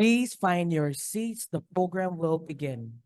Please find your seats. The program will begin.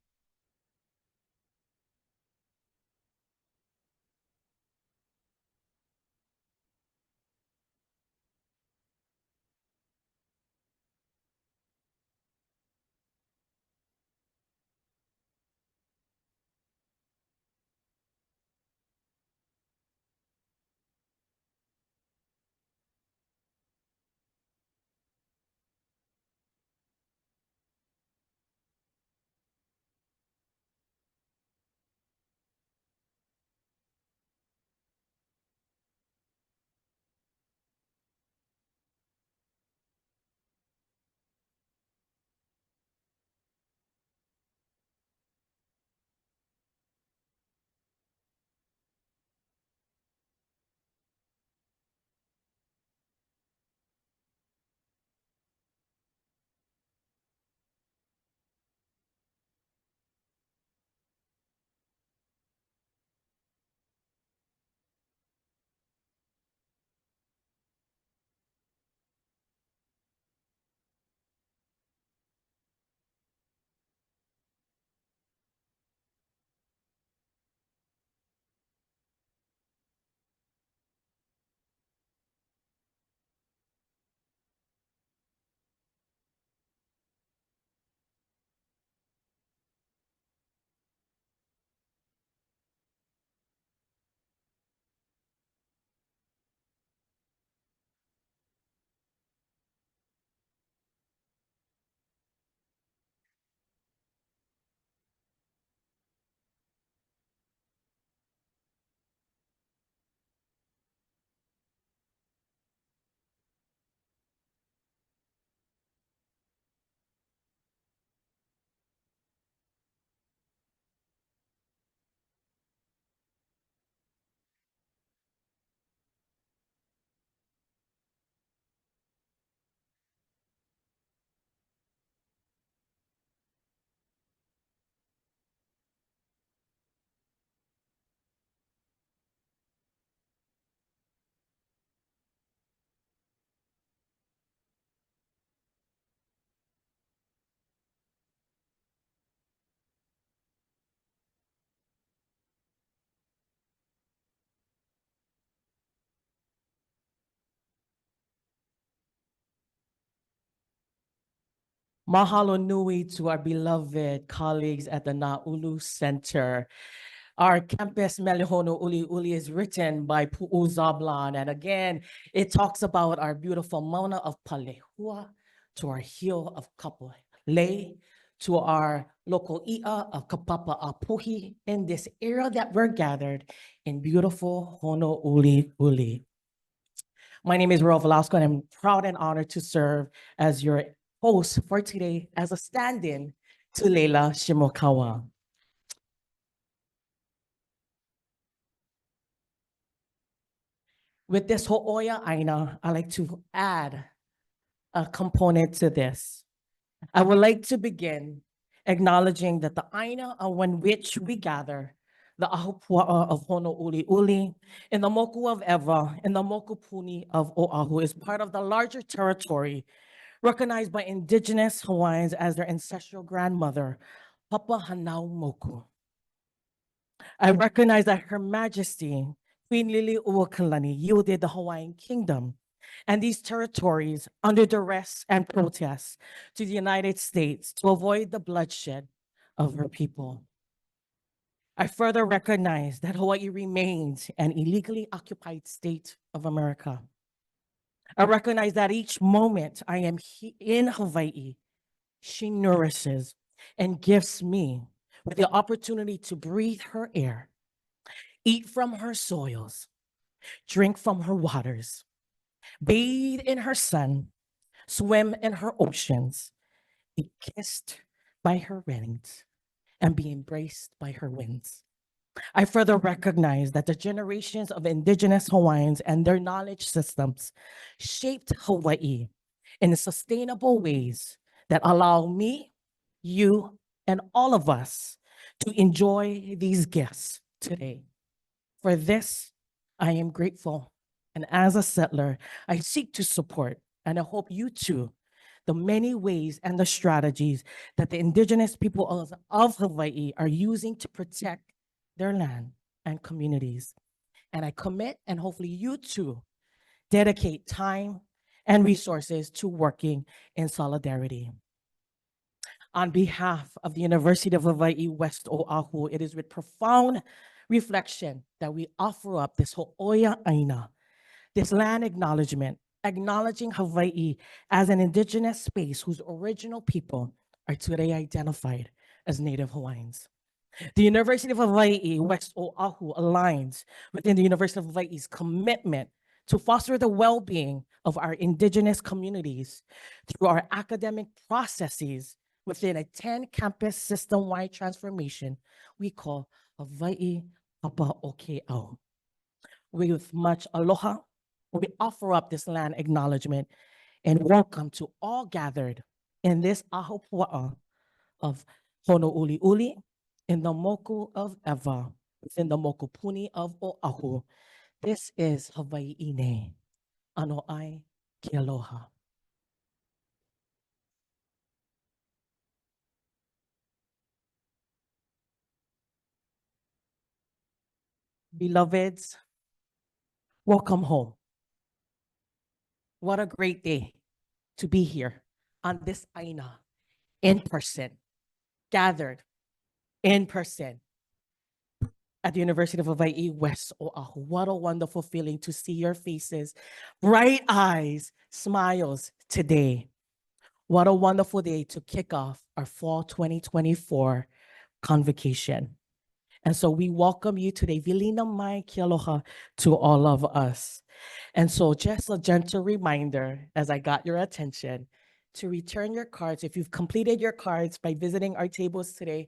Mahalo nui to our beloved colleagues at the Naulu Center. Our campus Melihono Uli Uli is written by Pu'u Zablan. And again, it talks about our beautiful Mauna of Palehua, to our Hio of Kapolei, to our local Ia of Kapapa Apuhi, in this era that we're gathered in beautiful Hono Uli Uli. My name is Ro Velasco, and I'm proud and honored to serve as your host for today as a stand-in to Leila Shimokawa. With this Ho'oya Aina, I like to add a component to this. I would like to begin acknowledging that the Aina on which we gather, the Ahupua'a of Hono Uli Uli, and the Moku of Ewa, and the Moku Puni of Oahu is part of the larger territory recognized by indigenous Hawaiians as their ancestral grandmother, Papa Hanau Moku. I recognize that Her Majesty, Queen Liliuokalani, yielded the Hawaiian Kingdom and these territories under duress and protest to the United States to avoid the bloodshed of her people. I further recognize that Hawaii remains an illegally occupied state of America. I recognize that each moment I am in Hawaii, she nourishes and gifts me with the opportunity to breathe her air, eat from her soils, drink from her waters, bathe in her sun, swim in her oceans, be kissed by her rains, and be embraced by her winds. I further recognize that the generations of indigenous Hawaiians and their knowledge systems shaped Hawaii in sustainable ways that allow me, you, and all of us to enjoy these gifts today. For this, I am grateful. And as a settler, I seek to support, and I hope you too, the many ways and the strategies that the indigenous people of Hawaii are using to protect their land and communities. And I commit, and hopefully you too, dedicate time and resources to working in solidarity. On behalf of the University of Hawaii West Oahu, it is with profound reflection that we offer up this Ho'oia Aina, this land acknowledgement, acknowledging Hawaii as an indigenous space whose original people are today identified as Native Hawaiians. The University of Hawaii West Oahu aligns within the University of Hawaii's commitment to foster the well-being of our indigenous communities through our academic processes within a 10-campus system-wide transformation we call Hawaii Papa'oke'au. With much aloha, we offer up this land acknowledgement and welcome to all gathered in this ahupua'a of Honouliuli, in the moku of Ewa, within the mokupuni of Oahu. This is Hawaii Ine, ano ai ke aloha. Beloveds, welcome home. What a great day to be here on this Aina, in person, gathered in person at the University of Hawaii West Oahu. What a wonderful feeling to see your faces, bright eyes, smiles today. What a wonderful day to kick off our fall 2024 Convocation. And so we welcome you today, Vilina Mai Ke Aloha, to all of us. And so just a gentle reminder, as I got your attention, to return your cards. If you've completed your cards by visiting our tables today,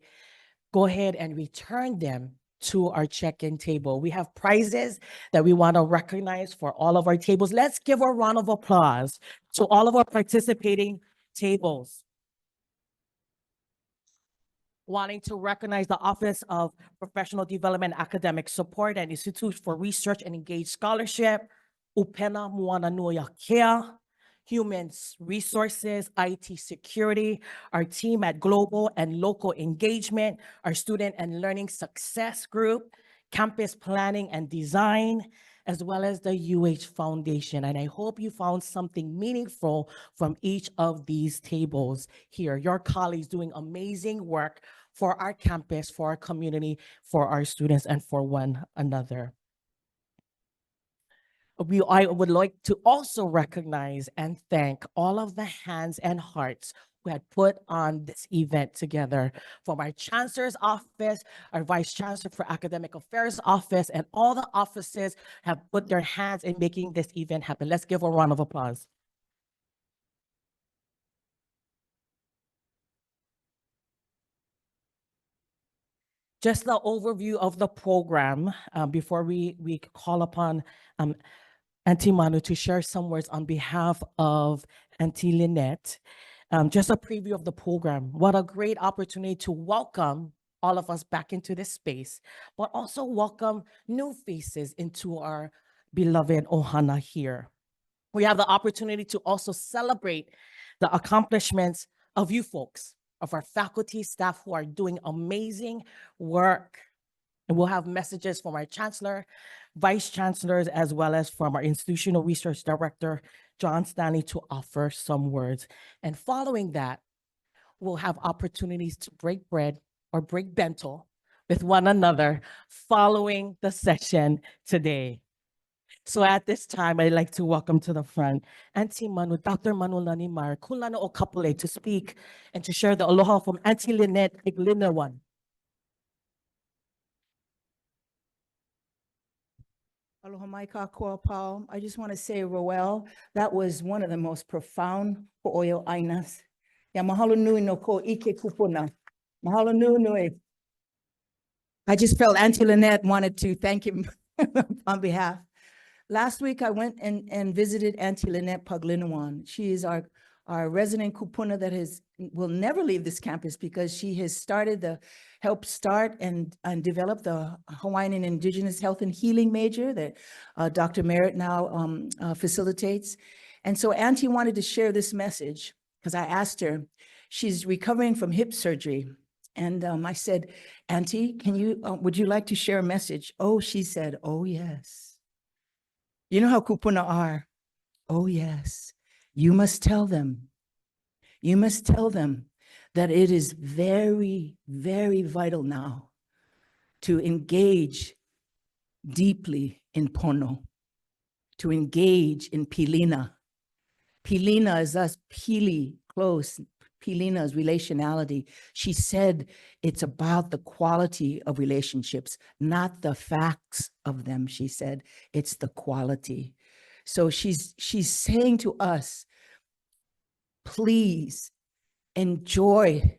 go ahead and return them to our check-in table. We have prizes that we want to recognize for all of our tables. Let's give a round of applause to all of our participating tables. Wanting to recognize the Office of Professional Development, Academic Support, and Institute for Research and Engaged Scholarship, Upena Moana Nuia Kea, Human Resources, IT Security, our team at Global and Local Engagement, our Student and Learning Success Group, Campus Planning and Design, as well as the UH Foundation. And I hope you found something meaningful from each of these tables here. Your colleagues doing amazing work for our campus, for our community, for our students, and for one another. I would like to also recognize and thank all of the hands and hearts who had put on this event together, from our Chancellor's office, our Vice Chancellor for Academic Affairs office, and all the offices have put their hands in making this event happen. Let's give a round of applause. Just the overview of the program before we call upon Auntie Manu to share some words on behalf of Auntie Lynette. Just a preview of the program. What a great opportunity to welcome all of us back into this space, but also welcome new faces into our beloved Ohana here. We have the opportunity to also celebrate the accomplishments of you folks, of our faculty, staff who are doing amazing work. And we'll have messages from our chancellor, vice chancellors, as well as from our institutional research director, John Stanley, to offer some words. And following that, we'll have opportunities to break bread or break bento with one another following the session today. So at this time, I'd like to welcome to the front Auntie Manu, Dr. Manulani Mar, Kulana Okapule, to speak and to share the aloha from Auntie Lynette Iglinawan. Aloha mai ka koa pau. I just want to say, Roel, that was one of the most profound ho'oio ainas. Ya mahalo nui no ko ike kupuna. Mahalo nui. I just felt Auntie Lynette wanted to thank him on behalf. Last week, I went and visited Auntie Lynette Paglinawan. She is our resident kupuna that will never leave this campus, because she has helped start and develop the Hawaiian and Indigenous Health and Healing major that Dr. Merritt now facilitates. And so Auntie wanted to share this message because I asked her, she's recovering from hip surgery. And I said, Auntie, would you like to share a message? Oh, she said, oh, yes. You know how kupuna are. Oh, yes. You must tell them. You must tell them that it is very, very vital now to engage deeply in pono, to engage in pilina. Pilina is us, pili, close. Pilina is relationality. She said it's about the quality of relationships, not the facts of them, she said. It's the quality. So she's saying to us, please enjoy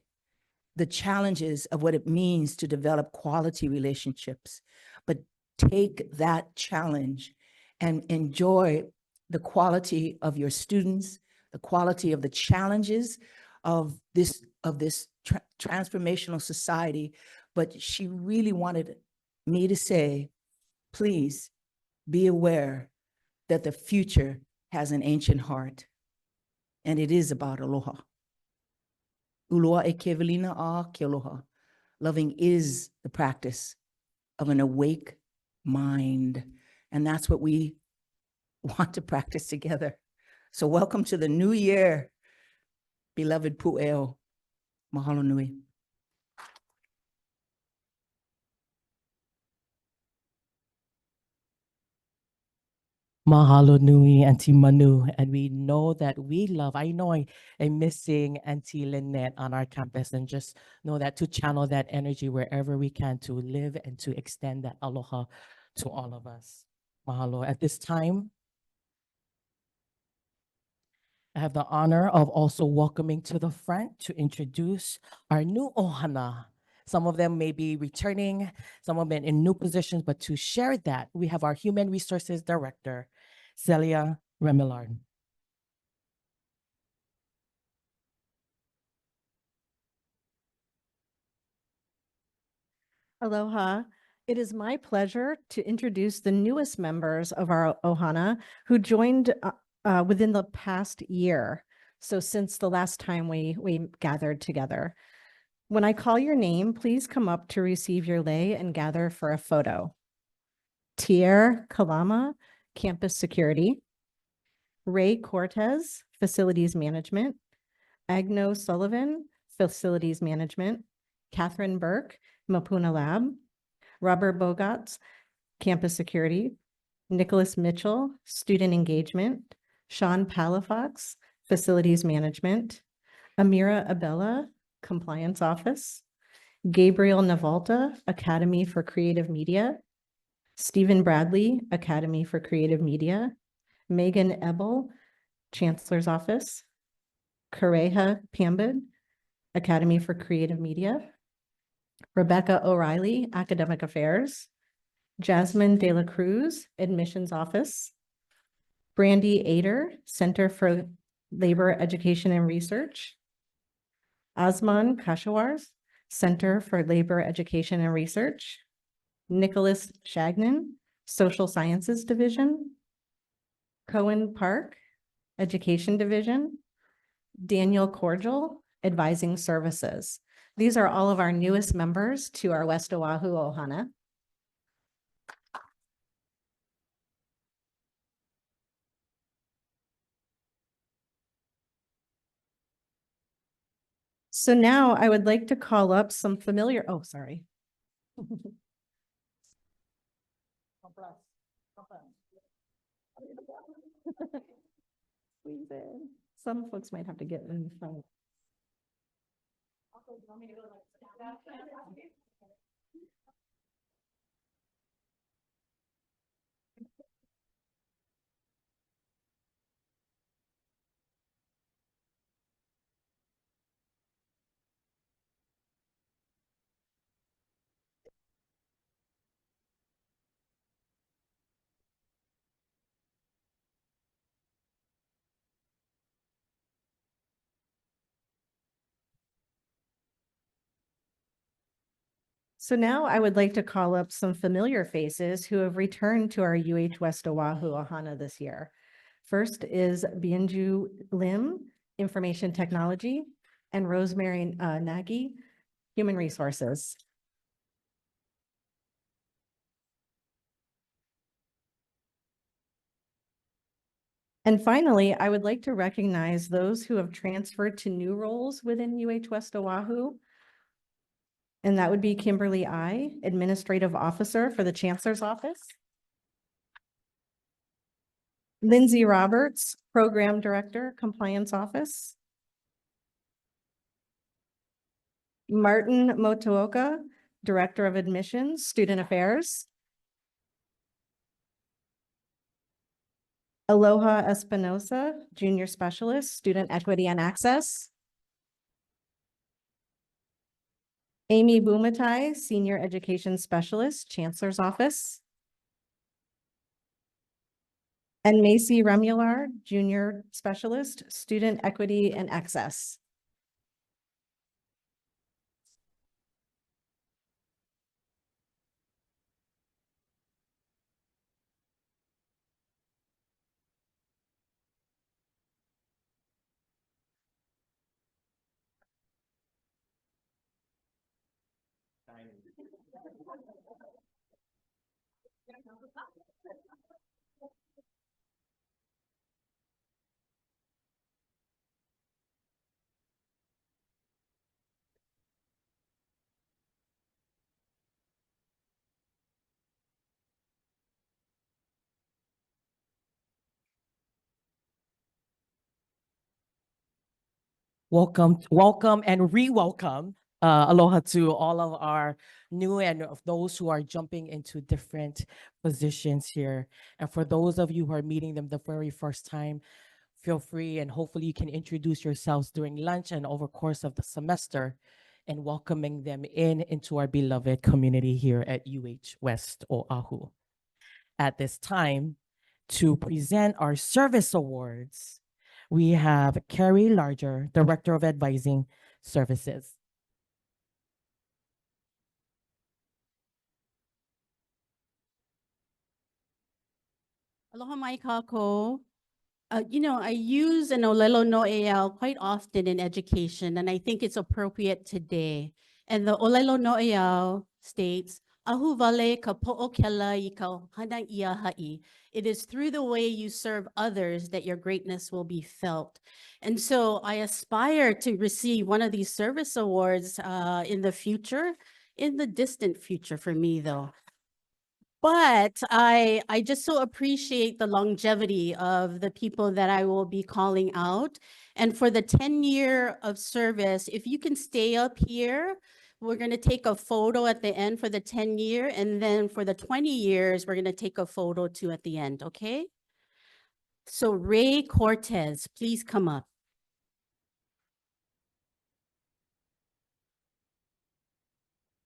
the challenges of what it means to develop quality relationships, but take that challenge and enjoy the quality of your students, the quality of the challenges of this transformational society. But she really wanted me to say, please be aware that the future has an ancient heart, and it is about aloha. Uloa e kevelina a ke aloha. Loving is the practice of an awake mind. And that's what we want to practice together. So welcome to the new year, beloved Pu'eo. Mahalo nui. Mahalo nui, Auntie Manu. And we know that we love, I know I'm missing Auntie Lynette on our campus, and just know that to channel that energy wherever we can to live and to extend that aloha to all of us. Mahalo. At this time, I have the honor of also welcoming to the front to introduce our new ohana. Some of them may be returning, some of them in new positions, but to share that, we have our Human Resources Director, Celia Remillard. Aloha. It is my pleasure to introduce the newest members of our Ohana who joined within the past year. So since the last time we gathered together. When I call your name, please come up to receive your lei and gather for a photo. Tier Kalama, Campus Security. Ray Cortez, Facilities Management. Agno Sullivan, Facilities Management. Catherine Burke, Mapuna Lab. Robert Bogatz, Campus Security. Nicholas Mitchell, Student Engagement. Sean Palafox, Facilities Management. Amira Abella, Compliance Office. Gabriel Navalta, Academy for Creative Media. Stephen Bradley, Academy for Creative Media. Megan Ebel, Chancellor's Office. Kareha Pambid, Academy for Creative Media. Rebecca O'Reilly, Academic Affairs. Jasmine De La Cruz, Admissions Office. Brandy Ader, Center for Labor Education and Research. Osman Kashawars, Center for Labor Education and Research. Nicholas Shagnon, Social Sciences Division. Cohen Park, Education Division. Daniel Cordial, Advising Services. These are all of our newest members to our West Oahu Ohana. So now I would like to call up some familiar, oh, sorry. Squeeze in. Some folks might have to get in front. So now I would like to call up some familiar faces who have returned to our UH West Oahu Ohana this year. First is Bienju Lim, Information Technology, and Rosemary Nagy, Human Resources. And finally, I would like to recognize those who have transferred to new roles within UH West Oahu. And that would be Kimberly I, Administrative Officer for the Chancellor's Office. Lindsay Roberts, Program Director, Compliance Office. Martin Motooka, Director of Admissions, Student Affairs. Aloha Espinosa, Junior Specialist, Student Equity and Access. Amy Bumatai, Senior Education Specialist, Chancellor's Office. And Macy Remular, Junior Specialist, Student Equity and Access. Welcome and re-welcome. Aloha to all of our new and of those who are jumping into different positions here. And for those of you who are meeting them the very first time, feel free and hopefully you can introduce yourselves during lunch and over course of the semester and welcoming them into our beloved community here at UH West Oahu. At this time, to present our service awards, we have Carrie Larger, Director of Advising Services. Aloha mai kākou. I use an olelo no'eau quite often in education, and I think it's appropriate today. And the olelo no'eau states, "Ahu wale ka po'okela I ka hana ia ha'i." It is through the way you serve others that your greatness will be felt. And so I aspire to receive one of these service awards in the future, in the distant future for me though. But I just so appreciate the longevity of the people that I will be calling out. And for the 10-year of service, if you can stay up here, we're going to take a photo at the end for the 10-year. And then for the 20 years, we're going to take a photo too at the end, okay? So Ray Cortez, please come up.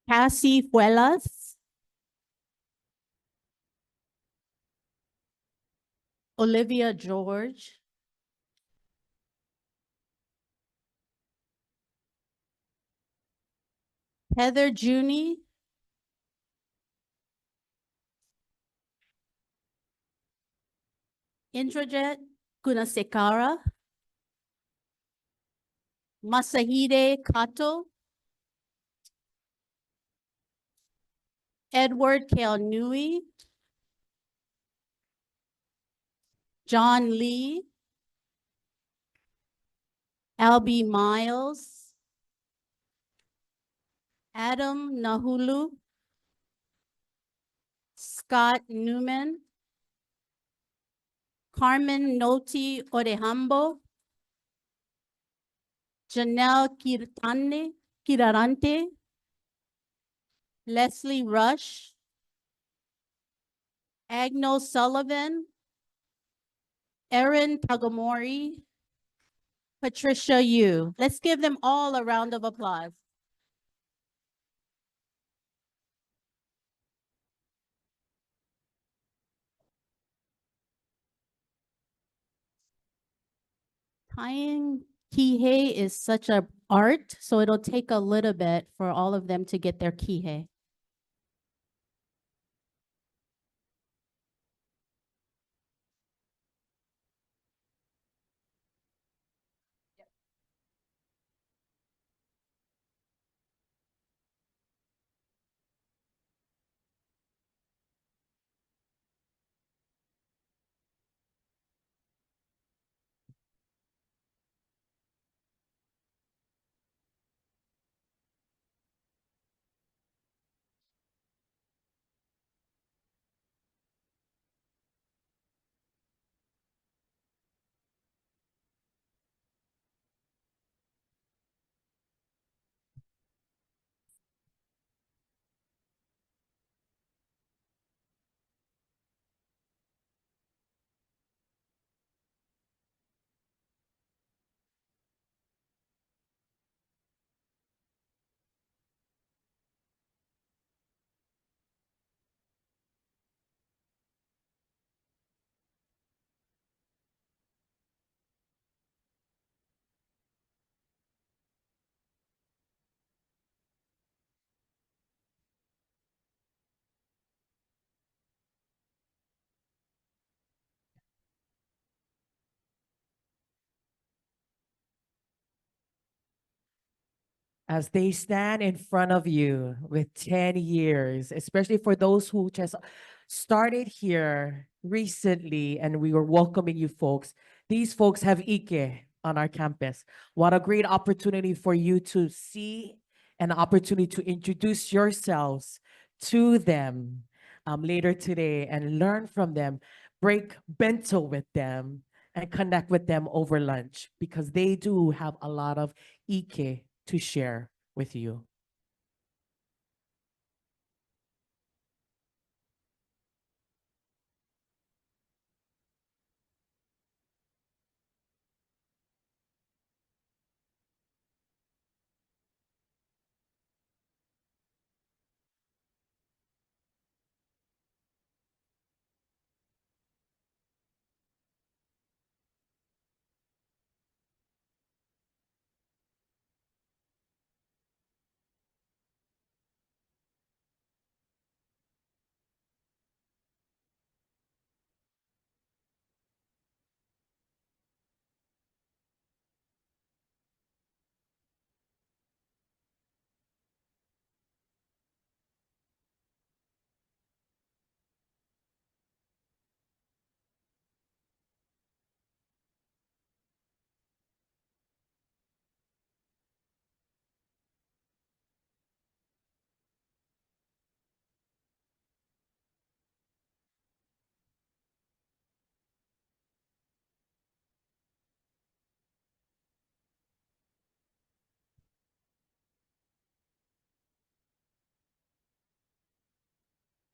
Cassie Fuelas. Olivia George. Heather Junie. Indrajit Gunasekara. Masahide Kato. Edward Kaonui. John Lee. Albie Miles. Adam Nahulu. Scott Newman. Carmen Noti Orehambo. Janelle Kirarante. Leslie Rush. Agno Sullivan. Erin Tagamori. Patricia Yu. Let's give them all a round of applause. Tying kihei is such an art, so it'll take a little bit for all of them to get their kihei. as they stand in front of you with 10 years, especially for those who just started here recently and we were welcoming you folks. These folks have Ike on our campus. What a great opportunity for you to see, an opportunity to introduce yourselves to them later today and learn from them, break bento with them, and connect with them over lunch because they do have a lot of Ike to share with you.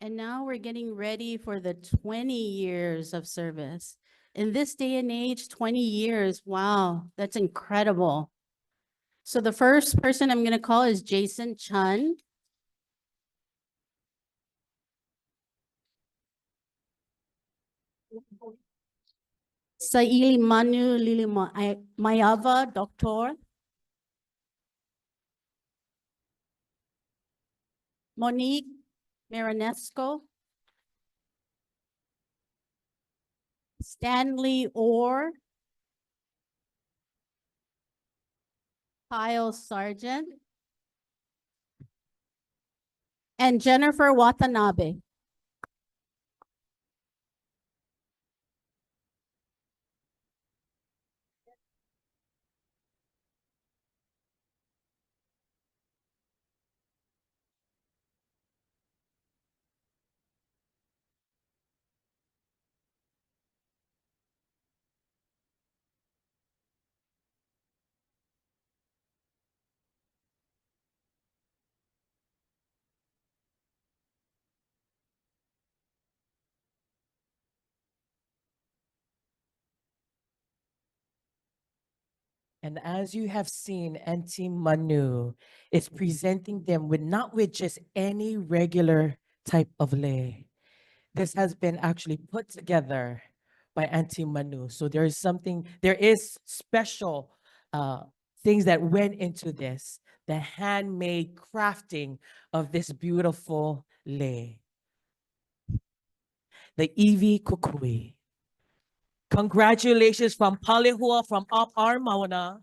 And now we're getting ready for the 20 years of service. In this day and age, 20 years, wow, that's incredible. So the first person I'm going to call is Jason Chun. Saili Manu Lili Mayava, Doctor. Monique Marinesco. Stanley Orr. Kyle Sargent. And Jennifer Watanabe. And as you have seen, Auntie Manu is presenting them with not with just any regular type of lei. This has been actually put together by Auntie Manu. So there is special things that went into this, the handmade crafting of this beautiful lei. The Evi Kukui. Congratulations from Palihua from Up Mauna.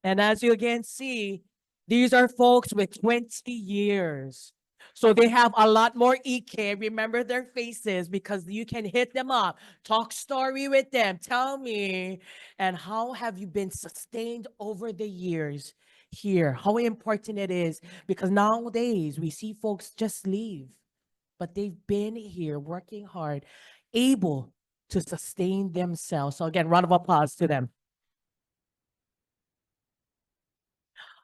And as you again see, these are folks with 20 years. So they have a lot more EK. Remember their faces because you can hit them up, talk story with them. Tell me, and how have you been sustained over the years here? How important it is because nowadays we see folks just leave, but they've been here working hard, able to sustain themselves. So again, round of applause to them.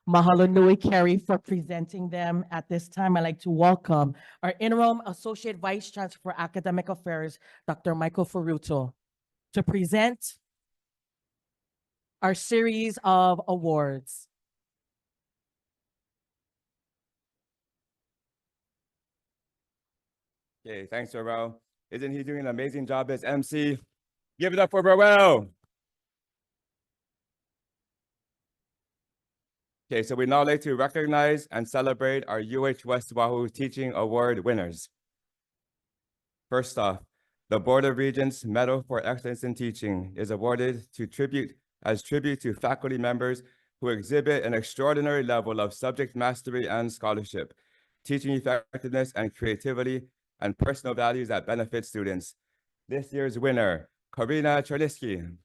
Mahalo nui, Carrie, for presenting them. At this time, I'd like to welcome our Interim Associate Vice Chancellor for Academic Affairs, Dr. Michael Ferruto, to present our series of awards. Okay, thanks, Roel. Isn't he doing an amazing job as MC? Give it up for Roel. Okay, so we now like to recognize and celebrate our UH West Wahoo Teaching Award winners. First off, the Board of Regents Medal for Excellence in Teaching is awarded as tribute to faculty members who exhibit an extraordinary level of subject mastery and scholarship, teaching effectiveness and creativity, and personal values that benefit students. This year's winner, Karina Charlisky.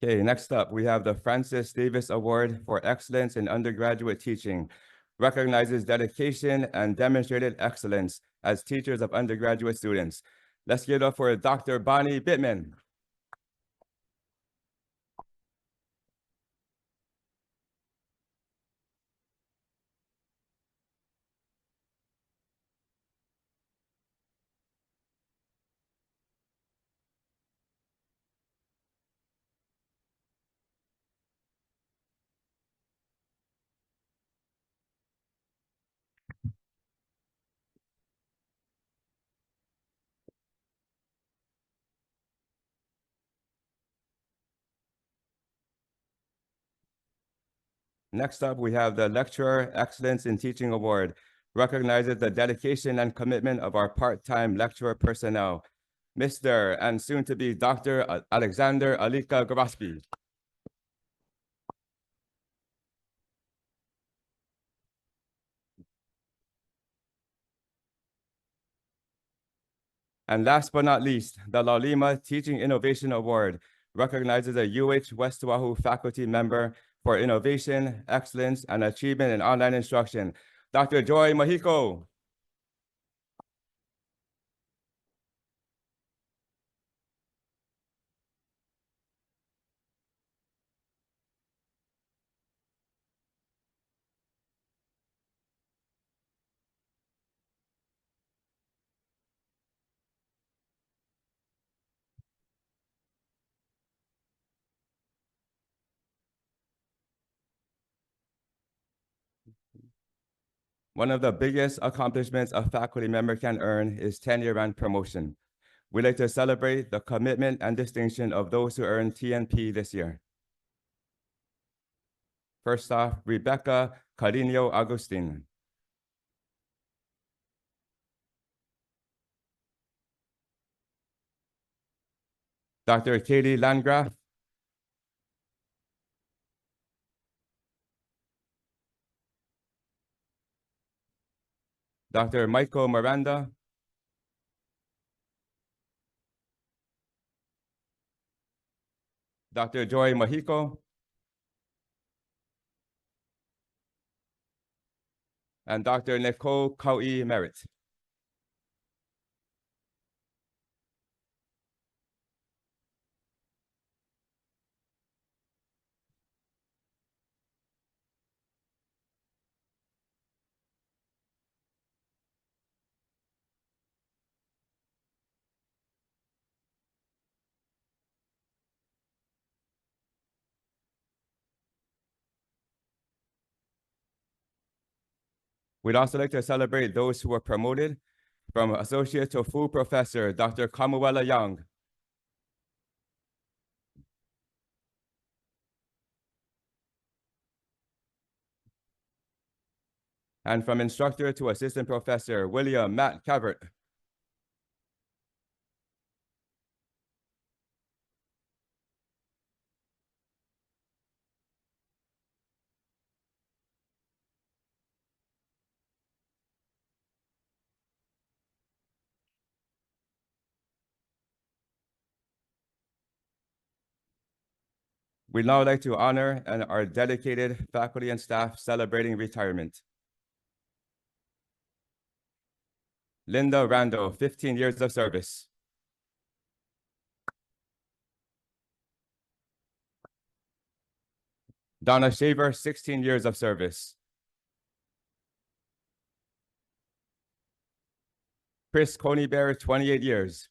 Okay, next up, we have the Francis Davis Award for Excellence in Undergraduate Teaching. Recognizes dedication and demonstrated excellence as teachers of undergraduate students. Let's give it up for Dr. Bonnie Bittman. Next up, we have the Lecturer Excellence in Teaching Award. Recognizes the dedication and commitment of our part-time lecturer personnel. Mr. and soon-to-be Dr. Alexander Alika Grosby. And last but not least, the Laulima Teaching Innovation Award recognizes a UH West Oahu faculty member for innovation, excellence, and achievement in online instruction, Dr. Joy Mahiko. One of the biggest accomplishments a faculty member can earn is tenure and promotion. We'd like to celebrate the commitment and distinction of those who earned TNP this year. First off, Rebecca Carino Agustin. Dr. Katie Landgraf. Dr. Michael Miranda. Dr. Joy Mahiko. And Dr. Nicole Kau'i Merritt. We'd also like to celebrate those who were promoted from associate to full professor, Dr. Kamuela Young. And from instructor to assistant professor, William Matt Cavert. We'd now like to honor and our dedicated faculty and staff celebrating retirement. Linda Rando, 15 years of service. Donna Shaver, 16 years of service. Chris Coneybear, 28 years.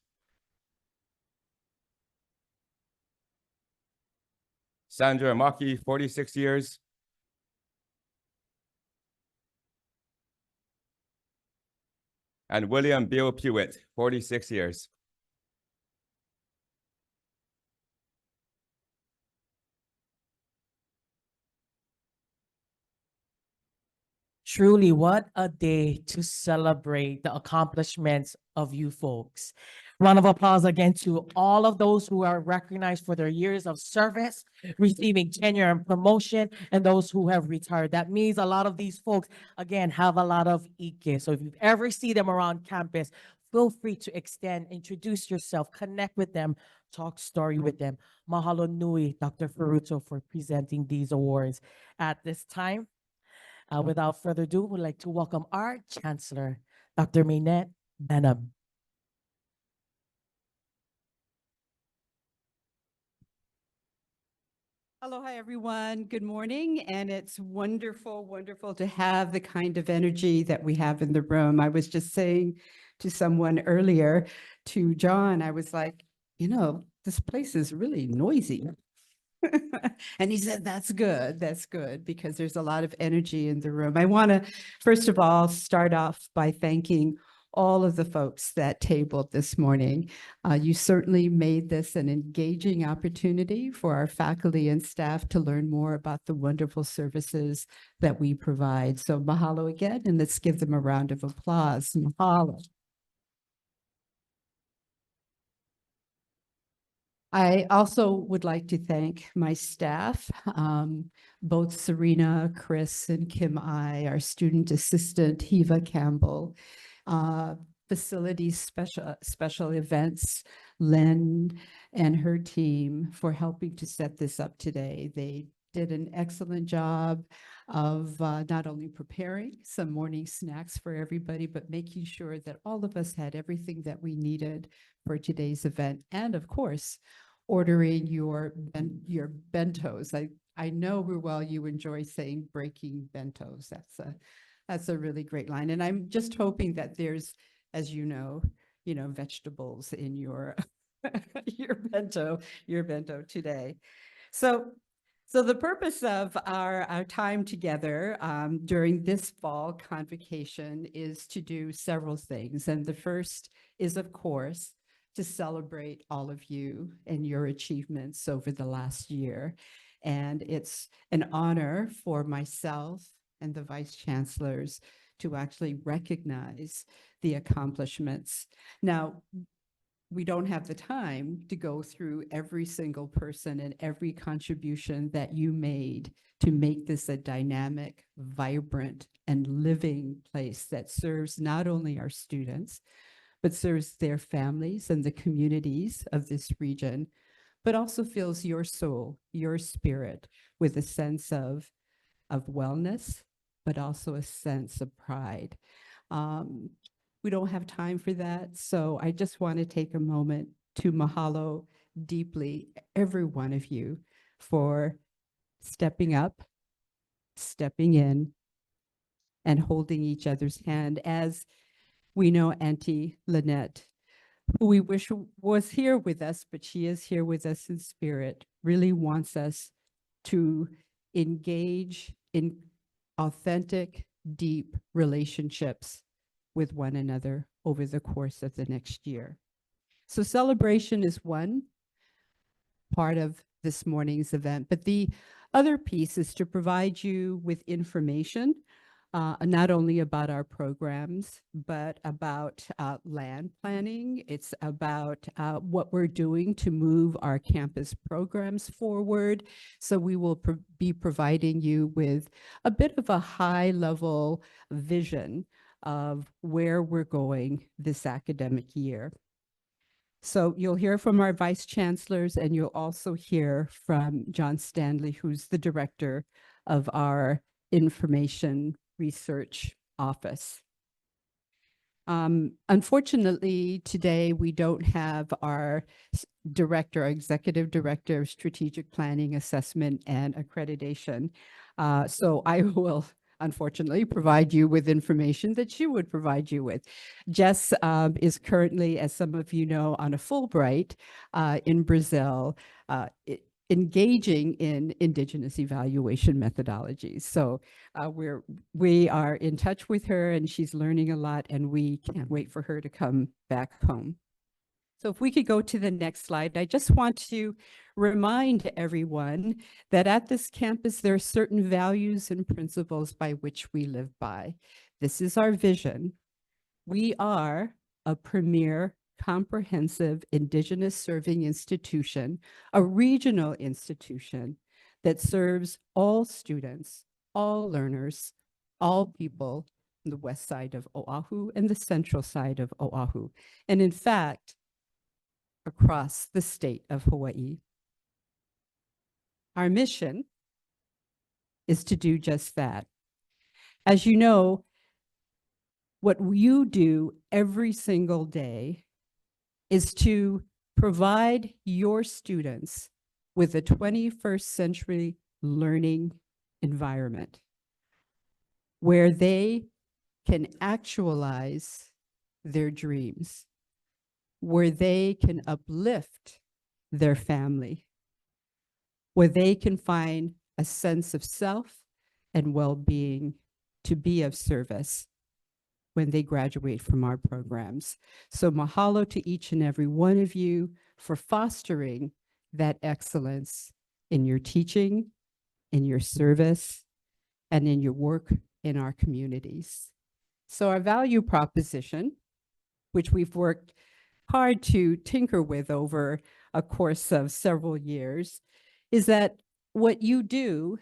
Sandra Maki, 46 years. And William Beal Pewitt, 46 years. Truly, what a day to celebrate the accomplishments of you folks. Round of applause again to all of those who are recognized for their years of service, receiving tenure and promotion, and those who have retired. That means a lot of these folks, again, have a lot of ike. So if you ever see them around campus, feel free to extend, introduce yourself, connect with them, talk story with them. Mahalo nui, Dr. Ferruto, for presenting these awards. At this time, without further ado, we'd like to welcome our Chancellor, Dr. Minette Benham. Aloha, everyone. Good morning. And it's wonderful, wonderful to have the kind of energy that we have in the room. I was just saying to someone earlier, to John, I was like, you know, this place is really noisy. And he said, that's good, because there's a lot of energy in the room. I want to, first of all, start off by thanking all of the folks that tabled this morning. You certainly made this an engaging opportunity for our faculty and staff to learn more about the wonderful services that we provide. So mahalo again, and let's give them a round of applause. Mahalo. I also would like to thank my staff, both Serena, Chris, and Kim I, our student assistant, Hiva Campbell, facilities special events, Len and her team for helping to set this up today. They did an excellent job of not only preparing some morning snacks for everybody, but making sure that all of us had everything that we needed for today's event. And of course, ordering your bentos. I know, Ruel, you enjoy saying breaking bentos. That's a really great line. And I'm just hoping that there's, as you know, vegetables in your your bento today. So the purpose of our time together during this fall convocation is to do several things. And the first is, of course, to celebrate all of you and your achievements over the last year. And it's an honor for myself and the vice chancellors to actually recognize the accomplishments. Now, we don't have the time to go through every single person and every contribution that you made to make this a dynamic, vibrant, and living place that serves not only our students, but serves their families and the communities of this region, but also fills your soul, your spirit with a sense of wellness, but also a sense of pride. We don't have time for that, so I just want to take a moment to mahalo deeply every one of you for stepping up, stepping in, and holding each other's hand. As we know, Auntie Lynette, who we wish was here with us, but she is here with us in spirit, really wants us to engage in authentic, deep relationships with one another over the course of the next year. So celebration is one part of this morning's event, but the other piece is to provide you with information, not only about our programs, but about land planning. It's about what we're doing to move our campus programs forward. So we will be providing you with a bit of a high-level vision of where we're going this academic year. So you'll hear from our vice chancellors, and you'll also hear from John Stanley, who's the director of our information research office. Unfortunately, today we don't have our executive director of strategic planning, assessment, and accreditation. So I will unfortunately, provide you with information that she would provide you with. Jess is currently, as some of you know, on a Fulbright in Brazil, engaging in Indigenous evaluation methodologies. So we are in touch with her, and she's learning a lot, and we can't wait for her to come back home. So if we could go to the next slide, I just want to remind everyone that at this campus, there are certain values and principles by which we live by. This is our vision. We are a premier, comprehensive Indigenous serving institution, a regional institution that serves all students, all learners, all people on the west side of Oahu and the central side of Oahu. And in fact, across the state of Hawaii. Our mission is to do just that. As you know, what you do every single day is to provide your students with a 21st century learning environment where they can actualize their dreams, where they can uplift their family, where they can find a sense of self and well-being to be of service when they graduate from our programs. So mahalo to each and every one of you for fostering that excellence in your teaching, in your service, and in your work in our communities. So our value proposition, which we've worked hard to tinker with over a course of several years, is that what you do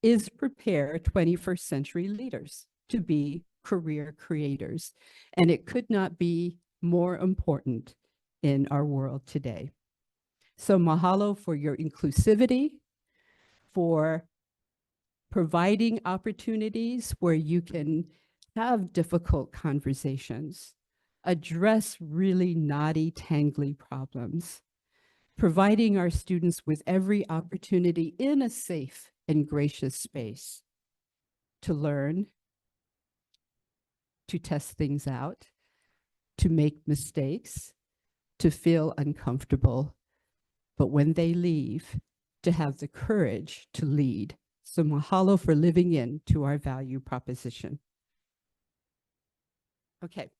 is prepare 21st century leaders to be career creators. And it could not be more important in our world today. So mahalo for your inclusivity, for providing opportunities where you can have difficult conversations, address really knotty, tangly problems, providing our students with every opportunity in a safe and gracious space to learn, to test things out, to make mistakes, to feel uncomfortable, but when they leave, to have the courage to lead. So mahalo for living into our value proposition. Okay.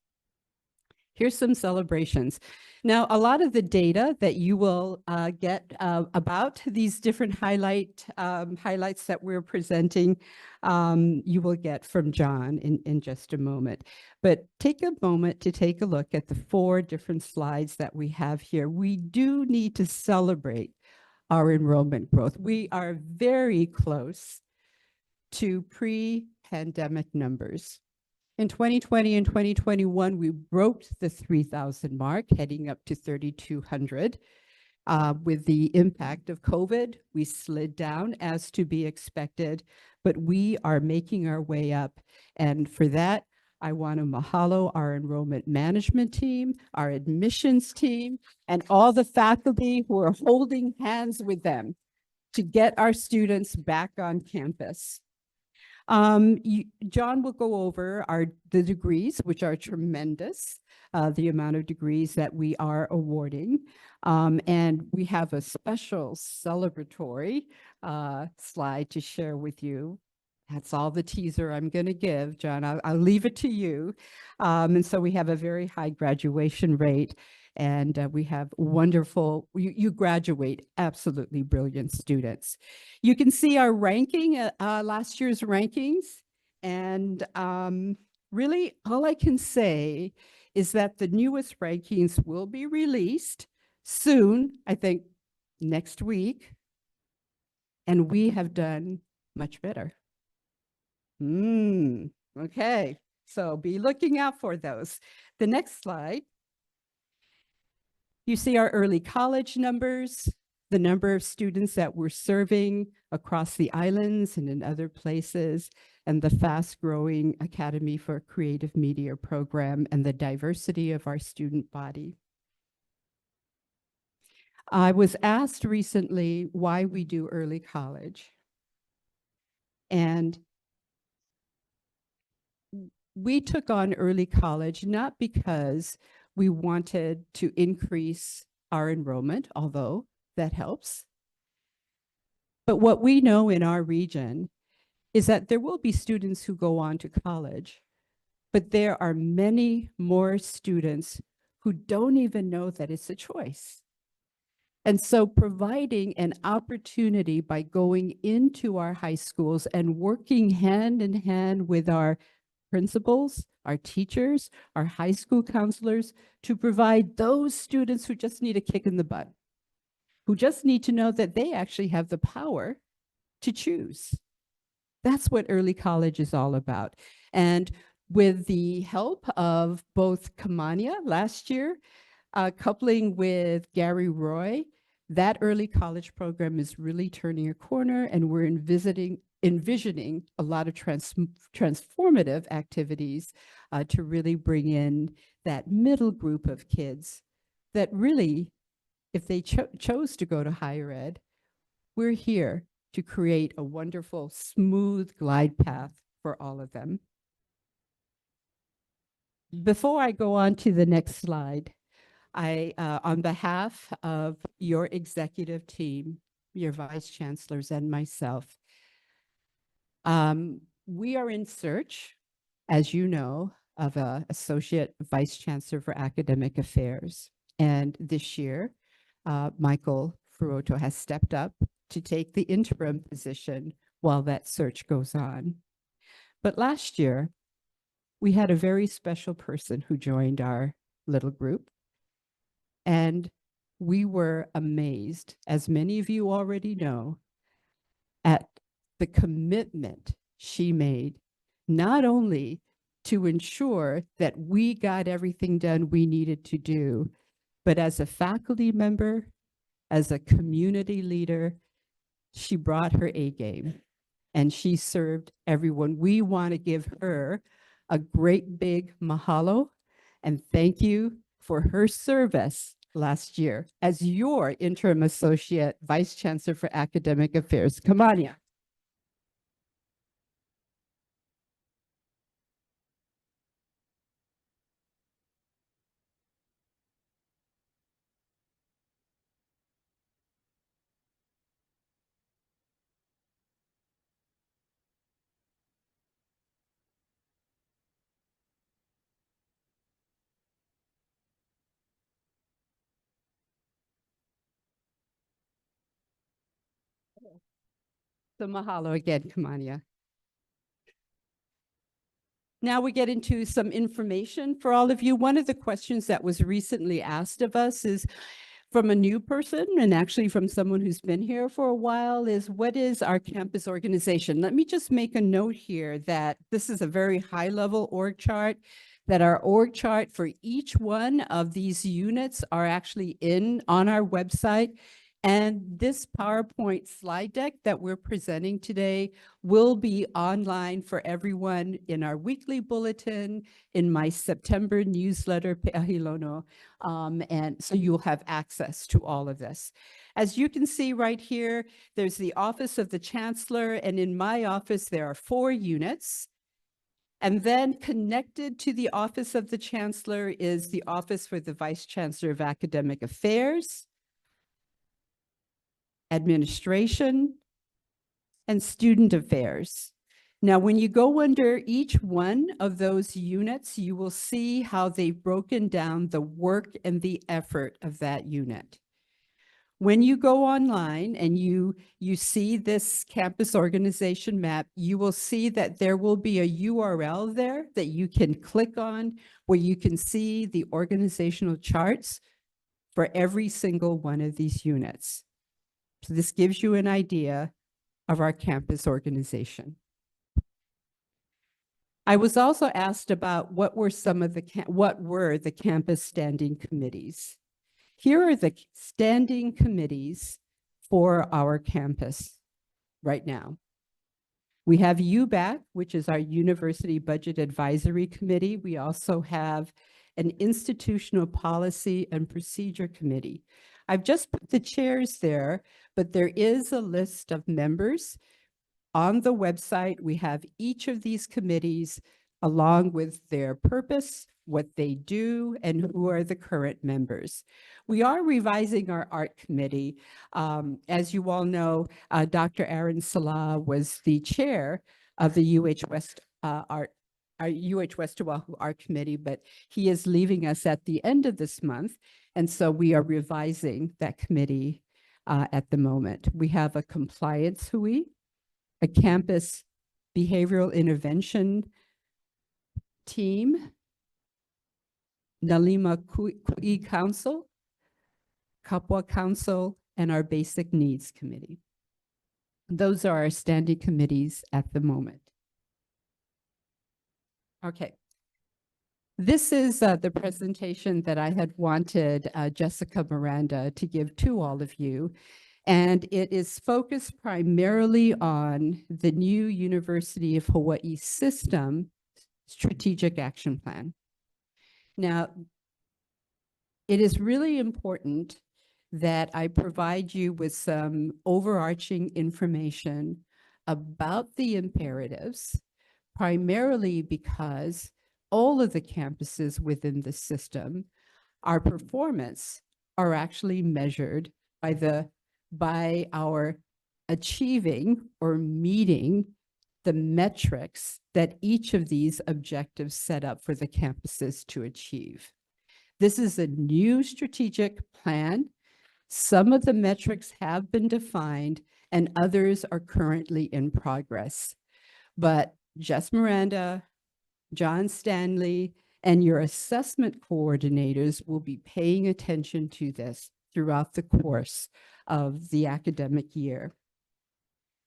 Here's some celebrations. Now, a lot of the data that you will get about these different highlights that we're presenting, you will get from John in just a moment. But take a moment to take a look at the 4 different slides that we have here. We do need to celebrate our enrollment growth. We are very close to pre-pandemic numbers. In 2020 and 2021, we broke the 3,000 mark, heading up to 3,200. With the impact of COVID, we slid down as to be expected, but we are making our way up. And for that, I want to mahalo our enrollment management team, our admissions team, and all the faculty who are holding hands with them to get our students back on campus. John will go over the degrees, which are tremendous, the amount of degrees that we are awarding. And we have a special celebratory slide to share with you. That's all the teaser I'm going to give, John. I'll leave it to you. And so we have a very high graduation rate. And we have wonderful, you graduate absolutely brilliant students. You can see our ranking, last year's rankings. And really all I can say is that the newest rankings will be released soon, I think next week. And we have done much better. Okay, so be looking out for those. The next slide. You see our early college numbers, the number of students that we're serving across the islands and in other places, and the fast-growing Academy for Creative Media program and the diversity of our student body. I was asked recently why we do early college. And we took on early college not because we wanted to increase our enrollment, although that helps. But what we know in our region is that there will be students who go on to college, but there are many more students who don't even know that it's a choice. And so providing an opportunity by going into our high schools and working hand in hand with our principals, our teachers, our high school counselors to provide those students who just need a kick in the butt, who just need to know that they actually have the power to choose. That's what early college is all about. And with the help of both Kamania last year, coupling with Gary Roy, that early college program is really turning a corner, and we're envisioning a lot of transformative activities to really bring in that middle group of kids that really, if they chose to go to higher ed, we're here to create a wonderful, smooth glide path for all of them. Before I go on to the next slide, on behalf of your executive team, your vice chancellors and myself, we are in search, as you know, of an associate vice chancellor for academic affairs. And this year, Michael Furoto has stepped up to take the interim position while that search goes on. But last year, we had a very special person who joined our little group. And we were amazed, as many of you already know, at the commitment she made, not only to ensure that we got everything done we needed to do, but as a faculty member, as a community leader, she brought her A game and she served everyone. We want to give her a great big mahalo and thank you for her service last year as your interim associate vice chancellor for academic affairs. Kamania. So mahalo again, Kamania. Now we get into some information for all of you. One of the questions that was recently asked of us is from a new person, and actually from someone who's been here for a while, is what is our campus organization? Let me just make a note here that this is a very high level org chart, that our org chart for each one of these units are actually on our website. And this PowerPoint slide deck that we're presenting today will be online for everyone in our weekly bulletin, in my September newsletter, Pe'ahilono, and so you'll have access to all of this. As you can see right here, there's the Office of the Chancellor, and in my office, there are 4 units. And then connected to the Office of the Chancellor is the Office for the Vice Chancellor of Academic Affairs, Administration, and Student Affairs. Now, when you go under each one of those units, you will see how they've broken down the work and the effort of that unit. When you go online and you see this campus organization map, you will see that there will be a URL there that you can click on where you can see the organizational charts for every single one of these units. So this gives you an idea of our campus organization. I was also asked about what were the campus standing committees. Here are the standing committees for our campus right now. We have UBAC, which is our University Budget Advisory Committee. We also have an Institutional Policy and Procedure Committee. I've just put the chairs there, but there is a list of members on the website. We have each of these committees along with their purpose, what they do, and who are the current members. We are revising our art committee. As you all know, Dr. Aaron Salah was the chair of the UH West our UH West Oahu Art Committee, but he is leaving us at the end of this month. And so we are revising that committee at the moment. We have a compliance hui, a campus behavioral intervention team, Nalima Kui Council, Kapwa Council, and our Basic Needs Committee. Those are our standing committees at the moment. Okay. This is the presentation that I had wanted Jessica Miranda to give to all of you. And it is focused primarily on the new University of Hawaii System Strategic Action Plan. Now, it is really important that I provide you with some overarching information about the imperatives, primarily because all of the campuses within the system, our performance are actually measured by our achieving or meeting the metrics that each of these objectives set up for the campuses to achieve. This is a new strategic plan. Some of the metrics have been defined and others are currently in progress. But Jess Miranda, John Stanley, and your assessment coordinators will be paying attention to this throughout the course of the academic year.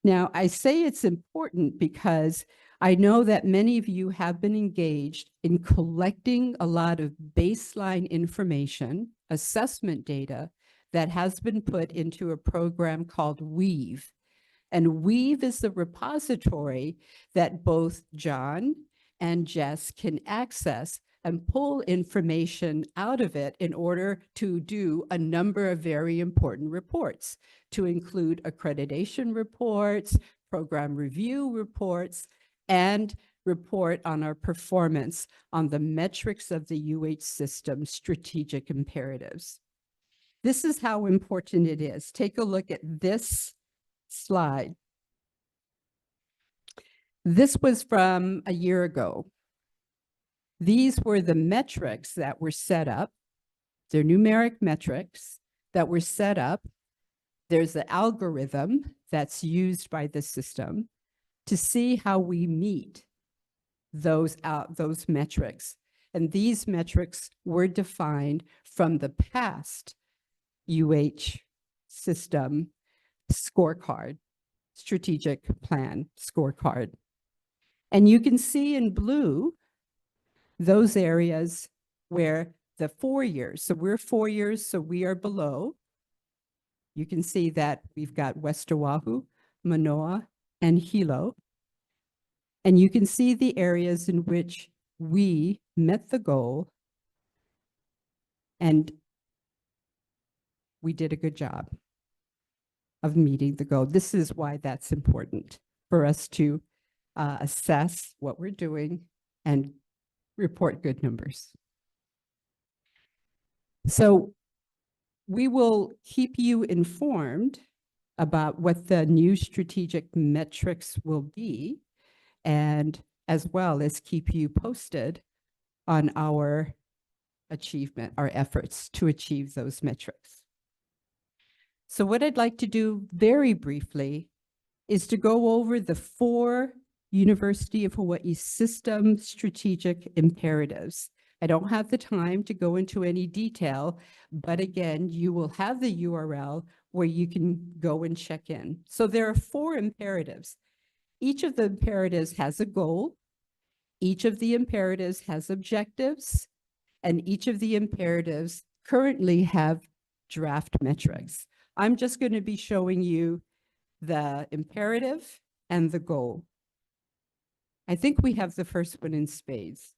Now, I say it's important because I know that many of you have been engaged in collecting a lot of baseline information, assessment data, that has been put into a program called Weave. And Weave is the repository that both John and Jess can access and pull information out of it in order to do a number of very important reports, to include accreditation reports, program review reports, and report on our performance on the metrics of the UH system strategic imperatives. This is how important it is. Take a look at this slide. This was from a year ago. These were the metrics that were set up. They're numeric metrics that were set up. There's an algorithm that's used by the system to see how we meet those metrics. And these metrics were defined from the past UH system scorecard, strategic plan scorecard. And you can see in blue those areas where the 4 years, so we're 4 years, so we are below. You can see that we've got West Oahu, Manoa, and Hilo. And you can see the areas in which we met the goal and we did a good job of meeting the goal. This is why that's important for us to assess what we're doing and report good numbers. So we will keep you informed about what the new strategic metrics will be, and as well as keep you posted on our achievement, our efforts to achieve those metrics. So what I'd like to do very briefly is to go over the 4 University of Hawaii system strategic imperatives. I don't have the time to go into any detail, but again, you will have the URL where you can go and check in. So there are 4 imperatives. Each of the imperatives has a goal. Each of the imperatives has objectives, and each of the imperatives currently have draft metrics. I'm just going to be showing you the imperative and the goal. I think we have the first one in spades.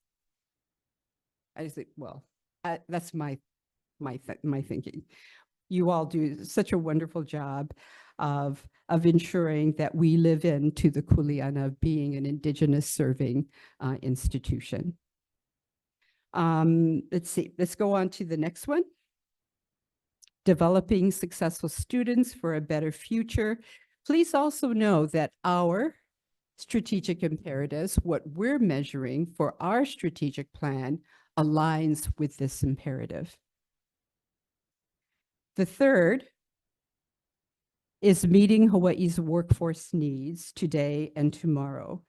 I think, well, that's my thinking. You all do such a wonderful job. of ensuring that we live into the kuleana of being an Indigenous serving institution. Let's see, let's go on to the next one. Developing successful students for a better future. Please also know that our strategic imperatives, what we're measuring for our strategic plan, aligns with this imperative. The third is meeting Hawaii's workforce needs today and tomorrow.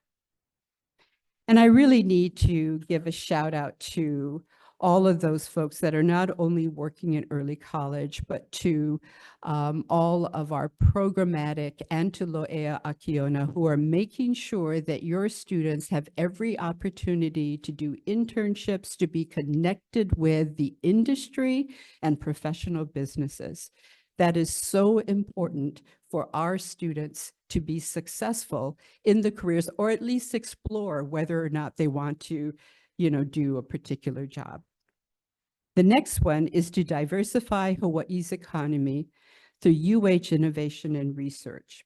And I really need to give a shout out to all of those folks that are not only working in early college, but to all of our programmatic and to Lo'ea Akiona who are making sure that your students have every opportunity to do internships, to be connected with the industry and professional businesses. That is so important for our students to be successful in the careers, or at least explore whether or not they want to, do a particular job. The next one is to diversify Hawaii's economy through UH innovation and research.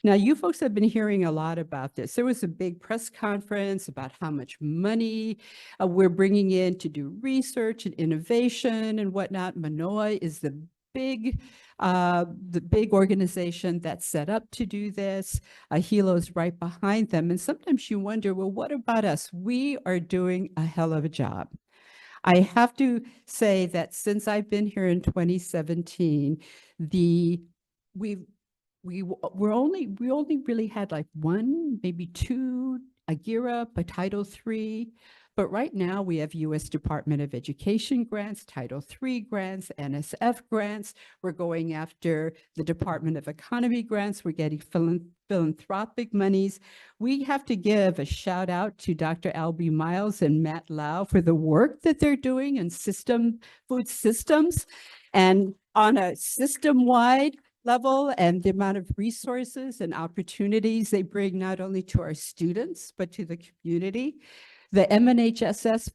Now, you folks have been hearing a lot about this. There was a big press conference about how much money we're bringing in to do research and innovation and whatnot. Manoa is the big organization that's set up to do this. Hilo's right behind them. And sometimes you wonder, well, what about us? We are doing a hell of a job. I have to say that since I've been here in 2017, we only really had like one, maybe two, a Gear Up, a Title III. But right now we have U.S. Department of Education grants, Title III grants, NSF grants. We're going after the Department of Economy grants. We're getting philanthropic monies. We have to give a shout out to Dr. Albie Miles and Matt Lau for the work that they're doing in food systems and on a system-wide level, and the amount of resources and opportunities they bring not only to our students, but to the community. The MNHS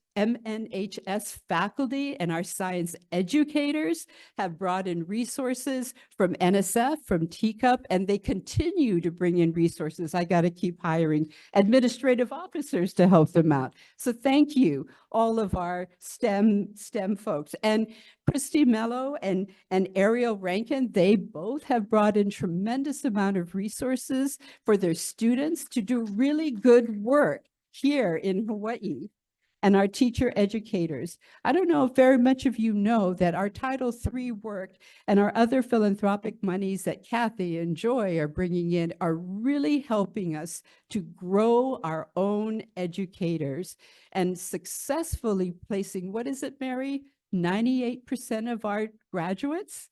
faculty and our science educators have brought in resources from NSF, from TCUP, and they continue to bring in resources. I got to keep hiring administrative officers to help them out. So thank you, all of our STEM folks. And Christy Mello and Ariel Rankin, they both have brought in tremendous amount of resources for their students to do really good work here in Hawaii. And our teacher educators. I don't know if very much of you know that our Title III work and our other philanthropic monies that Kathy and Joy are bringing in are really helping us to grow our own educators and successfully placing, what is it, Mary? 98% of our graduates?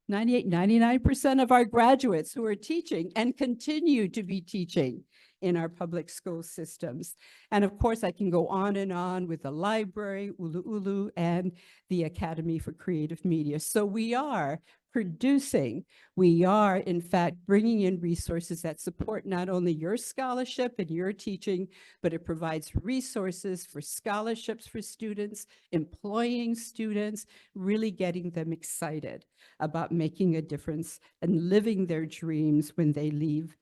99% of our graduates who are teaching and continue to be teaching in our public school systems. And of course, I can go on with the library, Ulu Ulu, and the Academy for Creative Media. So we are producing, we are in fact bringing in resources that support not only your scholarship and your teaching, but it provides resources for scholarships for students, employing students, really getting them excited about making a difference and living their dreams when they leave.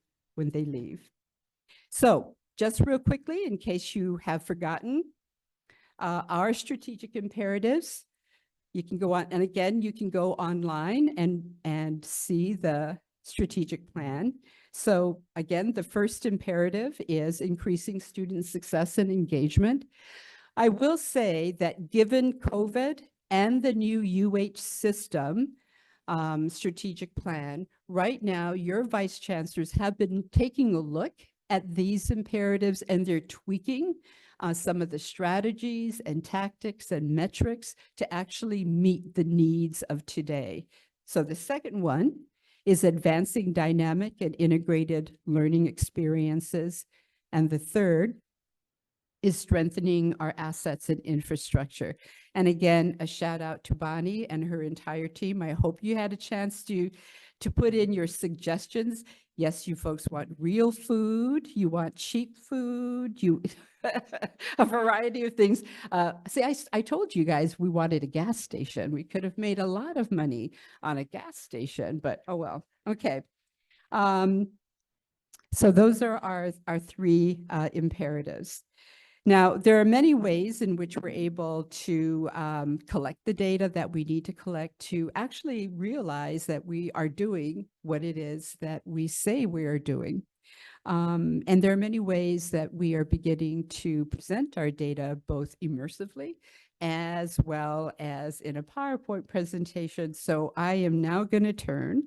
So just real quickly, in case you have forgotten, our strategic imperatives, you can go on, and again, you can go online and see the strategic plan. So again, the first imperative is increasing student success and engagement. I will say that given COVID and the new UH system, strategic plan, right now, your vice chancellors have been taking a look at these imperatives, and they're tweaking some of the strategies and tactics and metrics to actually meet the needs of today. So the second one is advancing dynamic and integrated learning experiences. And the third is strengthening our assets and infrastructure. And again, a shout out to Bonnie and her entire team. I hope you had a chance to put in your suggestions. Yes, you folks want real food, you want cheap food, a variety of things. See, I told you guys we wanted a gas station. We could have made a lot of money on a gas station, but oh well, okay. So those are our three imperatives. Now, there are many ways in which we're able to collect the data that we need to collect to actually realize that we are doing what it is that we say we are doing. And there are many ways that we are beginning to present our data both immersively as well as in a PowerPoint presentation. So I am now going to turn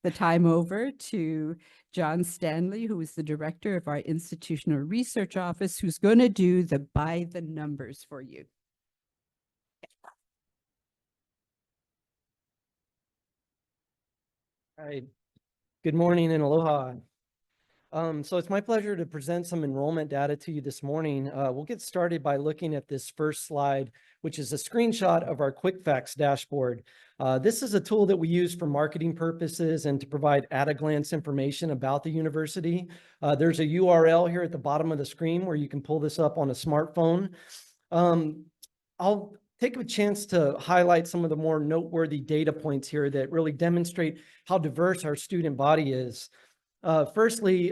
the time over to John Stanley, who is the director of our Institutional Research Office, who's going to do the by the numbers for you. All right. Good morning and aloha. So it's my pleasure to present some enrollment data to you this morning. We'll get started by looking at this first slide, which is a screenshot of our Quick Facts dashboard. This is a tool that we use for marketing purposes and to provide at-a-glance information about the university. There's a URL here at the bottom of the screen where you can pull this up on a smartphone. I'll take a chance to highlight some of the more noteworthy data points here that really demonstrate how diverse our student body is. Firstly,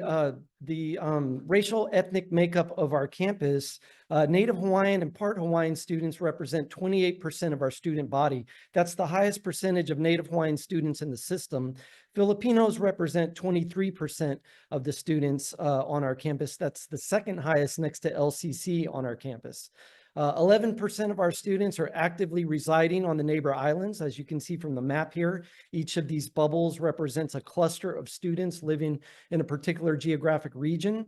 the racial ethnic makeup of our campus, Native Hawaiian and part Hawaiian students represent 28% of our student body. That's the highest percentage of Native Hawaiian students in the system. Filipinos represent 23% of the students on our campus. That's the second highest next to LCC on our campus. 11% of our students are actively residing on the neighbor islands. As you can see from the map here, each of these bubbles represents a cluster of students living in a particular geographic region.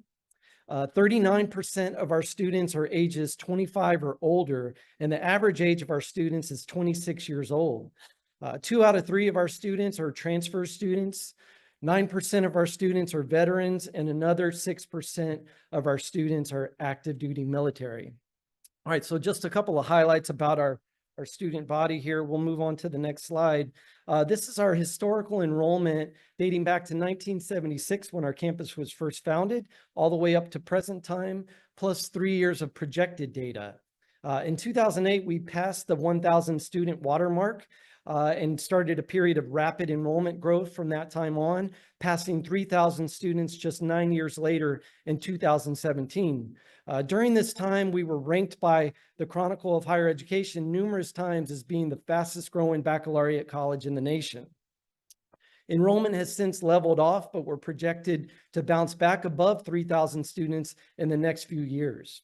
39% of our students are ages 25 or older, and the average age of our students is 26 years old. 2 out of 3 of our students are transfer students. 9% of our students are veterans, and another 6% of our students are active duty military. All right, so just a couple of highlights about our student body here. We'll move on to the next slide. This is our historical enrollment dating back to 1976 when our campus was first founded, all the way up to present time, plus 3 years of projected data. In 2008, we passed the 1,000 student watermark and started a period of rapid enrollment growth from that time on, passing 3,000 students just 9 years later in 2017. During this time, we were ranked by the Chronicle of Higher Education numerous times as being the fastest growing baccalaureate college in the nation. Enrollment has since leveled off, but we're projected to bounce back above 3,000 students in the next few years.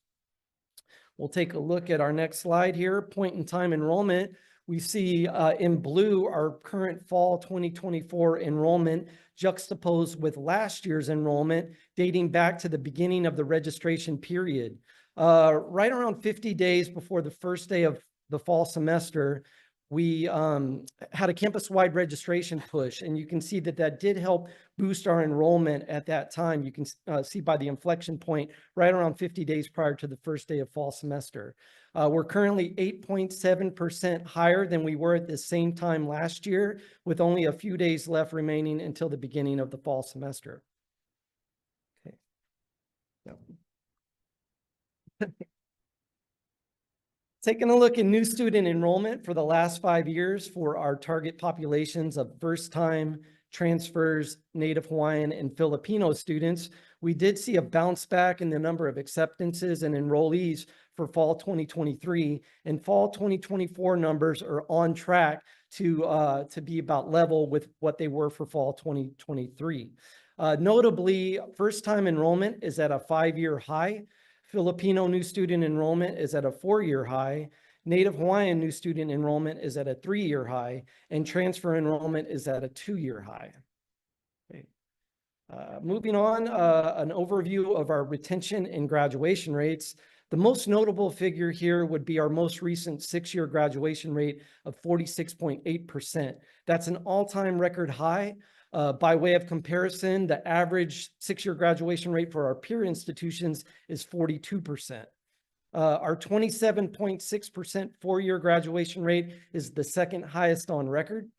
We'll take a look at our next slide here, point in time enrollment. We see in blue our current fall 2024 enrollment juxtaposed with last year's enrollment dating back to the beginning of the registration period. Right around 50 days before the first day of the fall semester, we had a campus-wide registration push, and you can see that that did help boost our enrollment at that time. You can see by the inflection point right around 50 days prior to the first day of fall semester. We're currently 8.7% higher than we were at the same time last year, with only a few days left remaining until the beginning of the fall semester. Okay. So. Taking a look at new student enrollment for the last 5 years for our target populations of first-time transfers, Native Hawaiian, and Filipino students, we did see a bounce back in the number of acceptances and enrollees for fall 2023, and fall 2024 numbers are on track to be about level with what they were for fall 2023. Notably, first-time enrollment is at a 5-year high. Filipino new student enrollment is at a 4-year high. Native Hawaiian new student enrollment is at a 3-year high, and transfer enrollment is at a 2-year high. Okay. Moving on, an overview of our retention and graduation rates. The most notable figure here would be our most recent 6-year graduation rate of 46.8%. That's an all-time record high. By way of comparison, the average 6-year graduation rate for our peer institutions is 42%. Our 27.6% 4-year graduation rate is the second highest on record.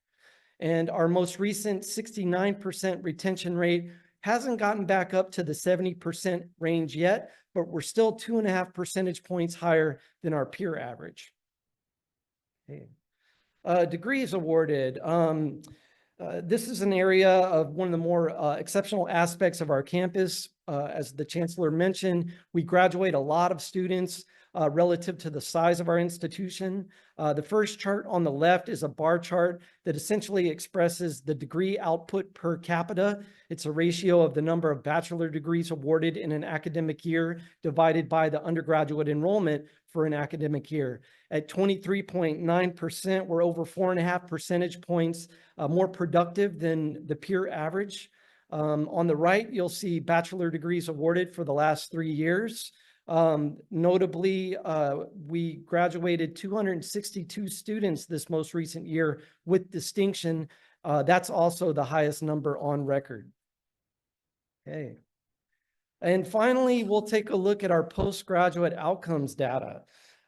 And our most recent 69% retention rate hasn't gotten back up to the 70% range yet, but we're still 2.5 percentage points higher than our peer average. Okay. Degrees awarded. This is an area of one of the more exceptional aspects of our campus. As the chancellor mentioned, we graduate a lot of students relative to the size of our institution. The first chart on the left is a bar chart that essentially expresses the degree output per capita. It's a ratio of the number of bachelor degrees awarded in an academic year divided by the undergraduate enrollment for an academic year. At 23.9%, we're over 4.5 percentage points more productive than the peer average. On the right, you'll see bachelor degrees awarded for the last 3 years. Notably, we graduated 262 students this most recent year with distinction. That's also the highest number on record. Okay. And finally, we'll take a look at our postgraduate outcomes data.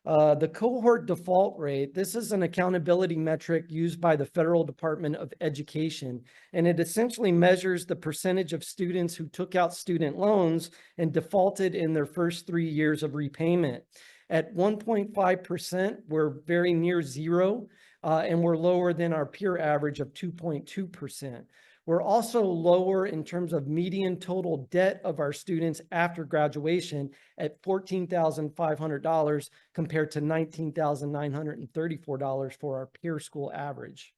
The cohort default rate, this is an accountability metric used by the Federal Department of Education, and it essentially measures the percentage of students who took out student loans and defaulted in their first 3 years of repayment. At 1.5%, we're very near zero, and we're lower than our peer average of 2.2%. We're also lower in terms of median total debt of our students after graduation at $14,500 compared to $19,934 for our peer school average.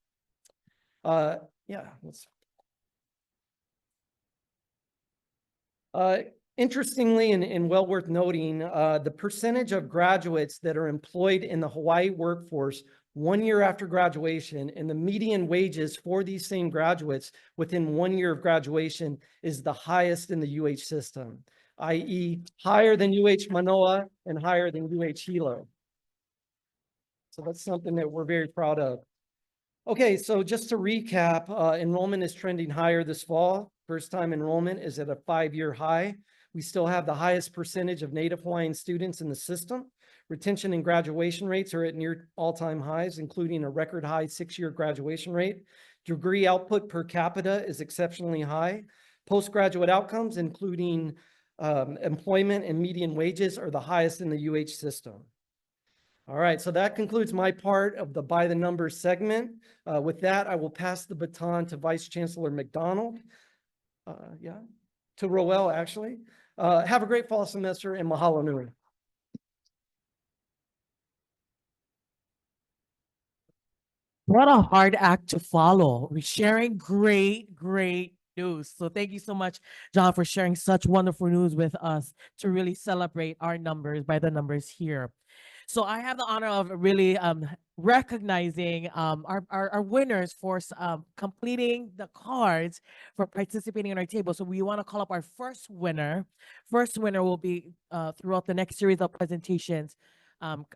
Interestingly and well worth noting, the percentage of graduates that are employed in the Hawaii workforce 1 year after graduation and the median wages for these same graduates within 1 year of graduation is the highest in the UH system, i.e. higher than UH Manoa and higher than UH Hilo. So that's something that we're very proud of. Okay, so just to recap, enrollment is trending higher this fall. First-time enrollment is at a 5-year high. We still have the highest percentage of Native Hawaiian students in the system. Retention and graduation rates are at near all-time highs, including a record high 6-year graduation rate. Degree output per capita is exceptionally high. Postgraduate outcomes, including employment and median wages, are the highest in the UH system. All right, so that concludes my part of the By the Numbers segment. With that, I will pass the baton to Vice Chancellor McDonald. To Roel, actually. Have a great fall semester and mahalo nui. What a hard act to follow. We're sharing great news. So thank you so much, John, for sharing such wonderful news with us to really celebrate our numbers by the numbers here. So I have the honor of really recognizing our winners for completing the cards for participating in our table. So we want to call up our first winner. First winner will be throughout the next series of presentations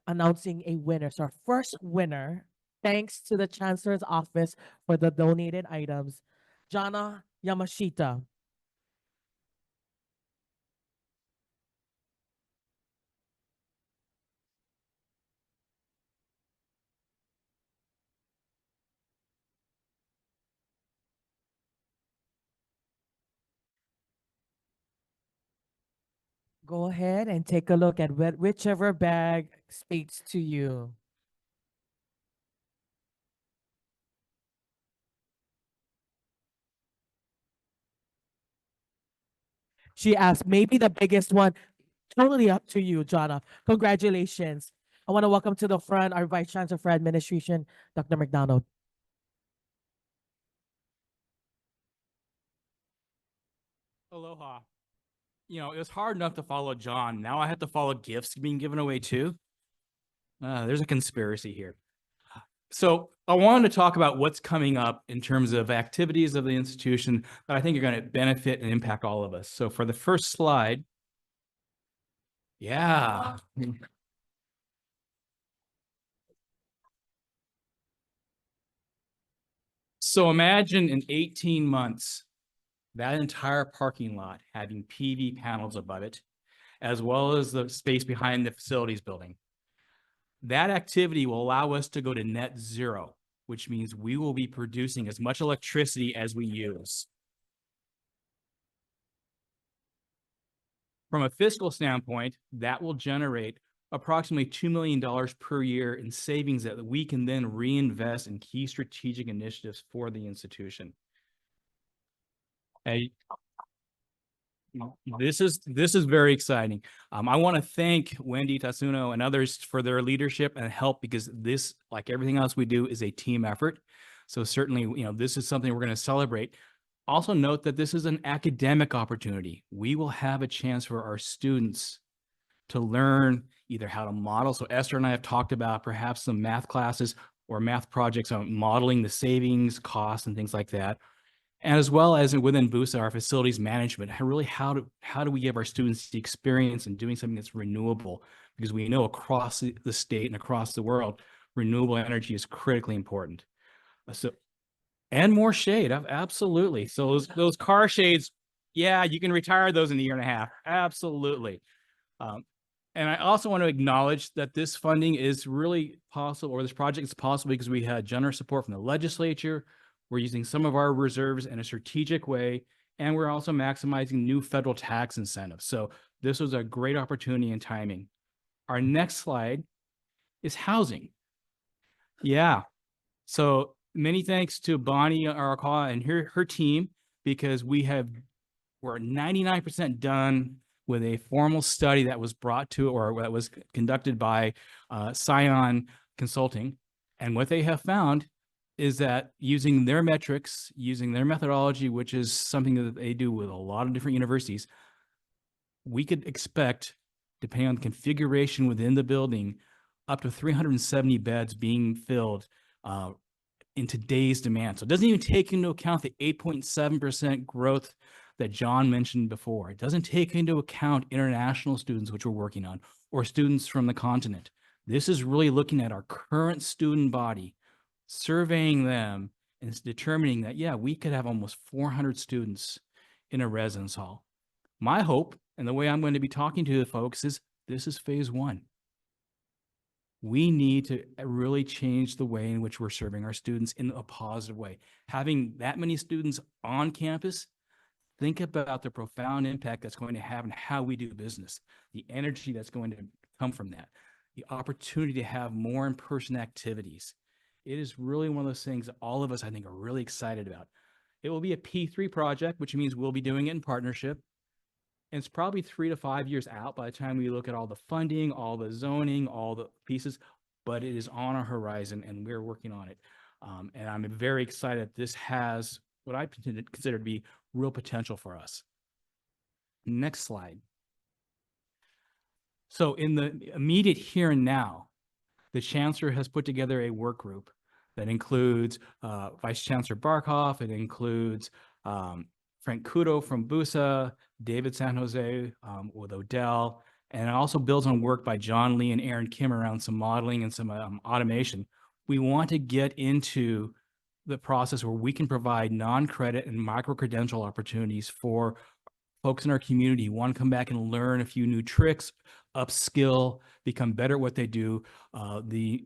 announcing a winner. So our first winner, thanks to the Chancellor's office for the donated items, Jana Yamashita. Go ahead and take a look at whichever bag speaks to you. She asked, maybe the biggest one. Totally up to you, Jana. Congratulations. I want to welcome to the front our Vice Chancellor for Administration, Dr. McDonald. Aloha. You know, it was hard enough to follow John. Now I have to follow gifts being given away too. There's a conspiracy here. So I wanted to talk about what's coming up in terms of activities of the institution that I think are going to benefit and impact all of us. So for the first slide, yeah. So imagine in 18 months, that entire parking lot having PV panels above it, as well as the space behind the facilities building. That activity will allow us to go to net zero, which means we will be producing as much electricity as we use. From a fiscal standpoint, that will generate approximately $2 million per year in savings that we can then reinvest in key strategic initiatives for the institution. Hey, this is very exciting. I want to thank Wendy Tatsuno and others for their leadership and help, because this, like everything else we do, is a team effort. So certainly, this is something we're going to celebrate. Also note that this is an academic opportunity. We will have a chance for our students to learn either how to model. So Esther and I have talked about perhaps some math classes or math projects on modeling the savings, costs, and things like that. And as well as within BUSA, our facilities management, really how do we give our students the experience in doing something that's renewable? Because we know across the state and across the world, renewable energy is critically important. So, and more shade, absolutely. So those car shades, yeah, you can retire those in a year and a half, absolutely. And I also want to acknowledge that this funding is really possible, or this project is possible, because we had generous support from the legislature. We're using some of our reserves in a strategic way, and we're also maximizing new federal tax incentives. So this was a great opportunity and timing. Our next slide is housing. Yeah. So many thanks to Bonnie Arakawa and her team, because we're 99% done with a formal study that was brought to, or that was conducted by Scion Consulting. And what they have found is that using their metrics, using their methodology, which is something that they do with a lot of different universities, we could expect, depending on the configuration within the building, up to 370 beds being filled in today's demand. So it doesn't even take into account the 8.7% growth that John mentioned before. It doesn't take into account international students, which we're working on, or students from the continent. This is really looking at our current student body, surveying them, and determining that, yeah, we could have almost 400 students in a residence hall. My hope, and the way I'm going to be talking to the folks, is this is phase one. We need to really change the way in which we're serving our students in a positive way. Having that many students on campus, think about the profound impact that's going to have on how we do business, the energy that's going to come from that, the opportunity to have more in-person activities. It is really one of those things that all of us, I think, are really excited about. It will be a P3 project, which means we'll be doing it in partnership. And it's probably 3 to 5 years out by the time we look at all the funding, all the zoning, all the pieces, but it is on our horizon and we're working on it. And I'm very excited that this has what I consider to be real potential for us. Next slide. So in the immediate here and now, the Chancellor has put together a work group that includes Vice Chancellor Barkhoff. It includes Frank Kudo from BUSA, David San Jose with Odell, and it also builds on work by John Lee and Aaron Kim around some modeling and some automation. We want to get into the process where we can provide non-credit and micro-credential opportunities for folks in our community who want to come back and learn a few new tricks, upskill, become better at what they do. The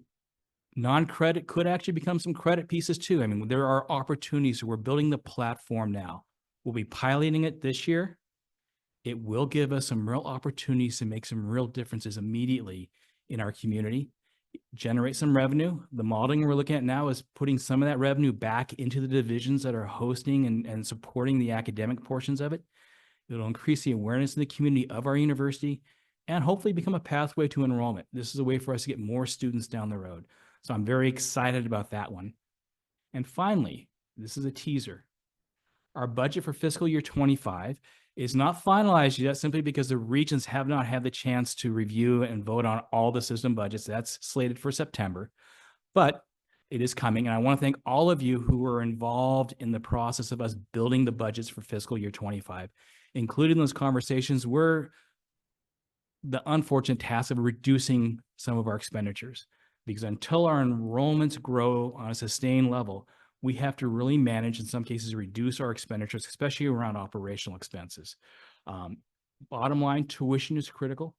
non-credit could actually become some credit pieces too. I mean, there are opportunities. So we're building the platform now. We'll be piloting it this year. It will give us some real opportunities to make some real differences immediately in our community, generate some revenue. The modeling we're looking at now is putting some of that revenue back into the divisions that are hosting and supporting the academic portions of it. It'll increase the awareness in the community of our university and hopefully become a pathway to enrollment. This is a way for us to get more students down the road. So I'm very excited about that one. And finally, this is a teaser. Our budget for fiscal year 25 is not finalized yet simply because the regions have not had the chance to review and vote on all the system budgets. That's slated for September, but it is coming. And I want to thank all of you who were involved in the process of us building the budgets for fiscal year 25. Included in those conversations were the unfortunate task of reducing some of our expenditures, because until our enrollments grow on a sustained level, we have to really manage, in some cases, reduce our expenditures, especially around operational expenses. Bottom line, tuition is critical,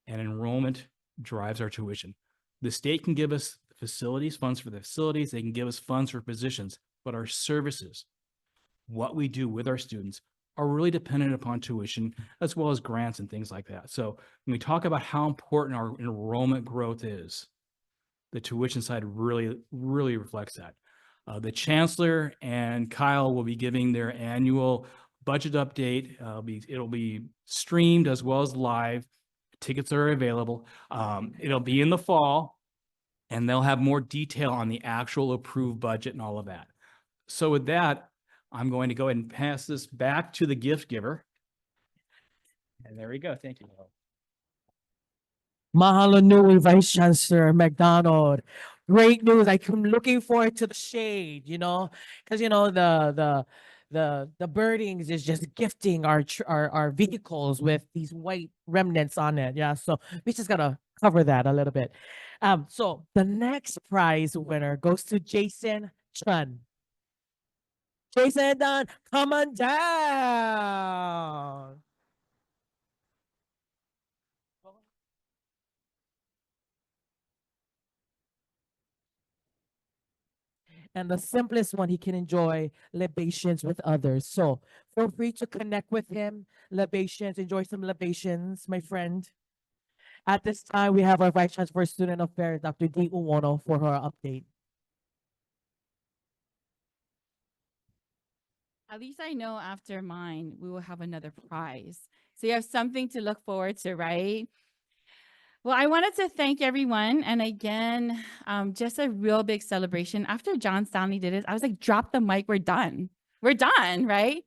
and enrollment drives our tuition. The state can give us facilities, funds for the facilities, they can give us funds for positions, but our services, what we do with our students, are really dependent upon tuition as well as grants and things like that. So when we talk about how important our enrollment growth is, the tuition side really reflects that. The chancellor and Kyle will be giving their annual budget update. It'll be streamed as well as live. Tickets are available. It'll be in the fall, and they'll have more detail on the actual approved budget and all of that. So with that, I'm going to go ahead and pass this back to the gift giver. And there we go. Thank you. Mahalo nui, Vice Chancellor McDonald. Great news. I'm looking forward to the shade, because the birdings is just gifting our vehicles with these white remnants on it. Yeah, so we just gotta cover that a little bit. So the next prize winner goes to Jason Chun. Jason Dunn, come on down. And the simplest one, he can enjoy libations with others. So feel free to connect with him. Libations, enjoy some libations, my friend. At this time, we have our Vice Chancellor for Student Affairs, Dr. D. Uwono, for her update. At least I know after mine, we will have another prize. So you have something to look forward to, right? Well, I wanted to thank everyone. And again, just a real big celebration. After John Stanley did it, I was like, drop the mic, we're done. We're done, right?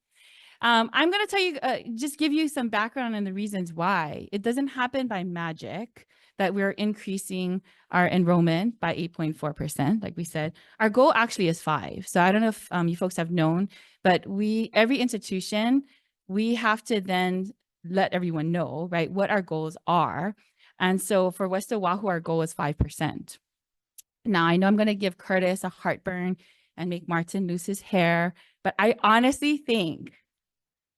I'm going to tell you, just give you some background and the reasons why. It doesn't happen by magic that we're increasing our enrollment by 8.4%. Like we said, our goal actually is 5. So I don't know if you folks have known, but every institution, we have to then let everyone know, right, what our goals are. And so for West Oahu, our goal is 5%. Now, I know I'm going to give Curtis a heartburn and make Martin lose his hair, but I honestly think,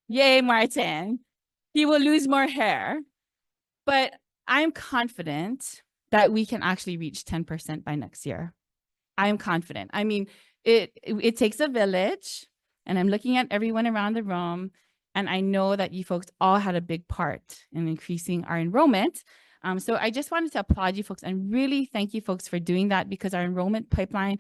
yay, Martin, he will lose more hair. But I'm confident that we can actually reach 10% by next year. I am confident. I mean, it takes a village, and I'm looking at everyone around the room, and I know that you folks all had a big part in increasing our enrollment. So I just wanted to applaud you folks and really thank you folks for doing that, because our enrollment pipeline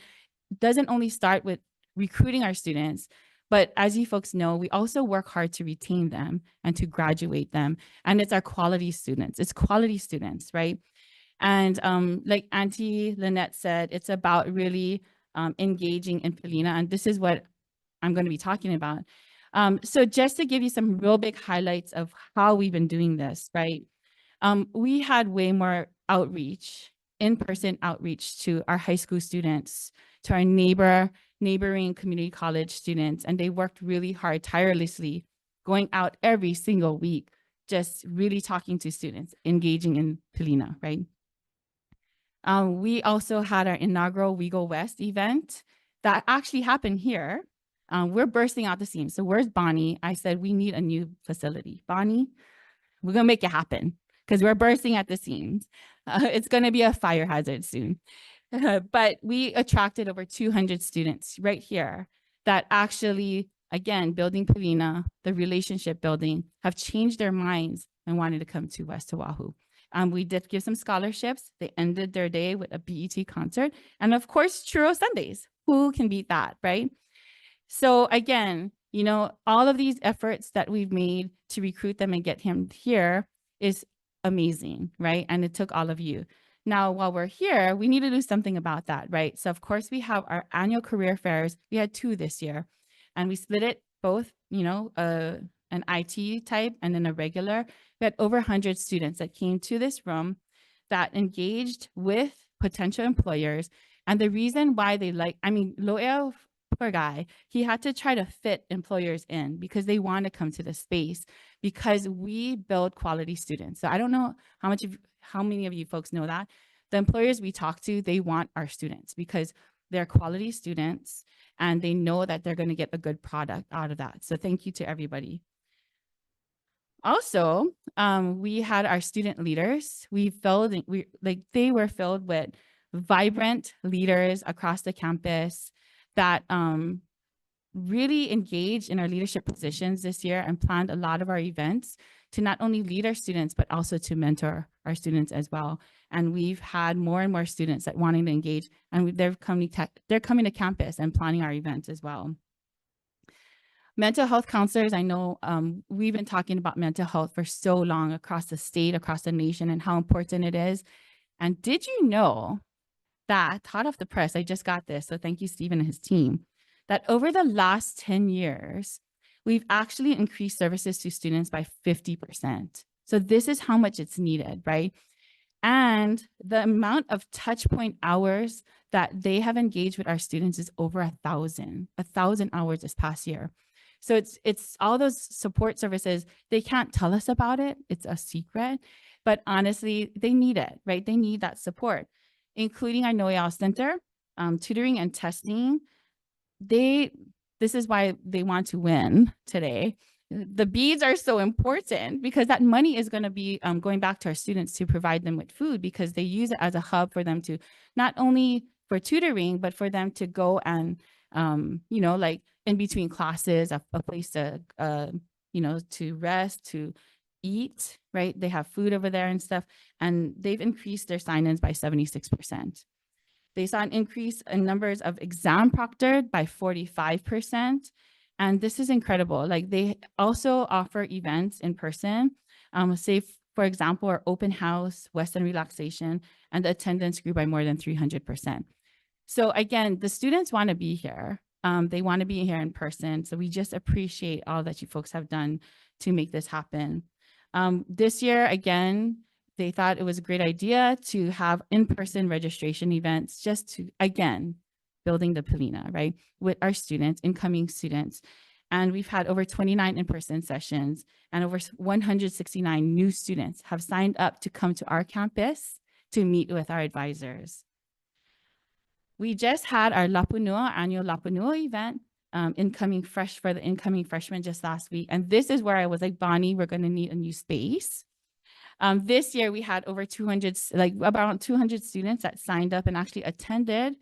doesn't only start with recruiting our students, but as you folks know, we also work hard to retain them and to graduate them. And it's our quality students. It's quality students, right? And like Auntie Lynette said, it's about really engaging in Pilina. And this is what I'm going to be talking about. So just to give you some real big highlights of how we've been doing this, right? We had way more outreach, in-person outreach to our high school students, to our neighboring community college students, and they worked really hard, tirelessly, going out every single week, just really talking to students, engaging in Pilina, right? We also had our inaugural We Go West event that actually happened here. We're bursting out the seams. So where's Bonnie? I said, we need a new facility. Bonnie, we're gonna make it happen because we're bursting at the seams. It's gonna be a fire hazard soon. But we attracted over 200 students right here that actually, again, building Pilina, the relationship building, have changed their minds and wanted to come to West Oahu. We did give some scholarships. They ended their day with a BET concert. And of course, churro Sundays. Who can beat that, right? So again, you know, all of these efforts that we've made to recruit them and get him here is amazing, right? And it took all of you. Now, while we're here, we need to do something about that, right? So of course, we have our annual career fairs. We had 2 this year, and we split it both, you know, an IT type and then a regular. We had over 100 students that came to this room that engaged with potential employers. And the reason why they Loel, poor guy, he had to try to fit employers in because they want to come to the space because we build quality students. So I don't know how many of you folks know that. The employers we talk to, they want our students because they're quality students and they know that they're going to get a good product out of that. So thank you to everybody. Also, we had our student leaders. They were filled with vibrant leaders across the campus that really engaged in our leadership positions this year and planned a lot of our events to not only lead our students, but also to mentor our students as well. And we've had more and more students that wanting to engage, and they're coming to campus and planning our events as well. Mental health counselors, I know we've been talking about mental health for so long across the state, across the nation, and how important it is. And did you know that, hot off the press, I just got this, so thank you, Stephen and his team, that over the last 10 years, we've actually increased services to students by 50%. So this is how much it's needed, right? And the amount of touch point hours that they have engaged with our students is over 1,000 hours this past year. So it's all those support services. They can't tell us about it. It's a secret, but honestly, they need it, right? They need that support, including our NOEL Center, tutoring and testing. This is why they want to win today. The beads are so important because that money is going to be going back to our students to provide them with food, because they use it as a hub for them to not only for tutoring, but for them to go and, like in between classes, a place to, to rest, to eat, right? They have food over there and stuff, and they've increased their sign-ins by 76%. They saw an increase in numbers of exam proctored by 45%. And this is incredible. Like, they also offer events in person. Say, for example, our open house, Western relaxation, and the attendance grew by more than 300%. So again, the students want to be here. They want to be here in person. So we just appreciate all that you folks have done to make this happen. This year, again, they thought it was a great idea to have in-person registration events, just to, again, building the Palina, right, with our students, incoming students. And we've had over 29 in-person sessions, and over 169 new students have signed up to come to our campus to meet with our advisors. We just had our Lapunua, annual Lapunua event, for the incoming freshmen just last week. And this is where I was like, Bonnie, we're going to need a new space. This year we had over 200, about 200 students that signed up and actually attended.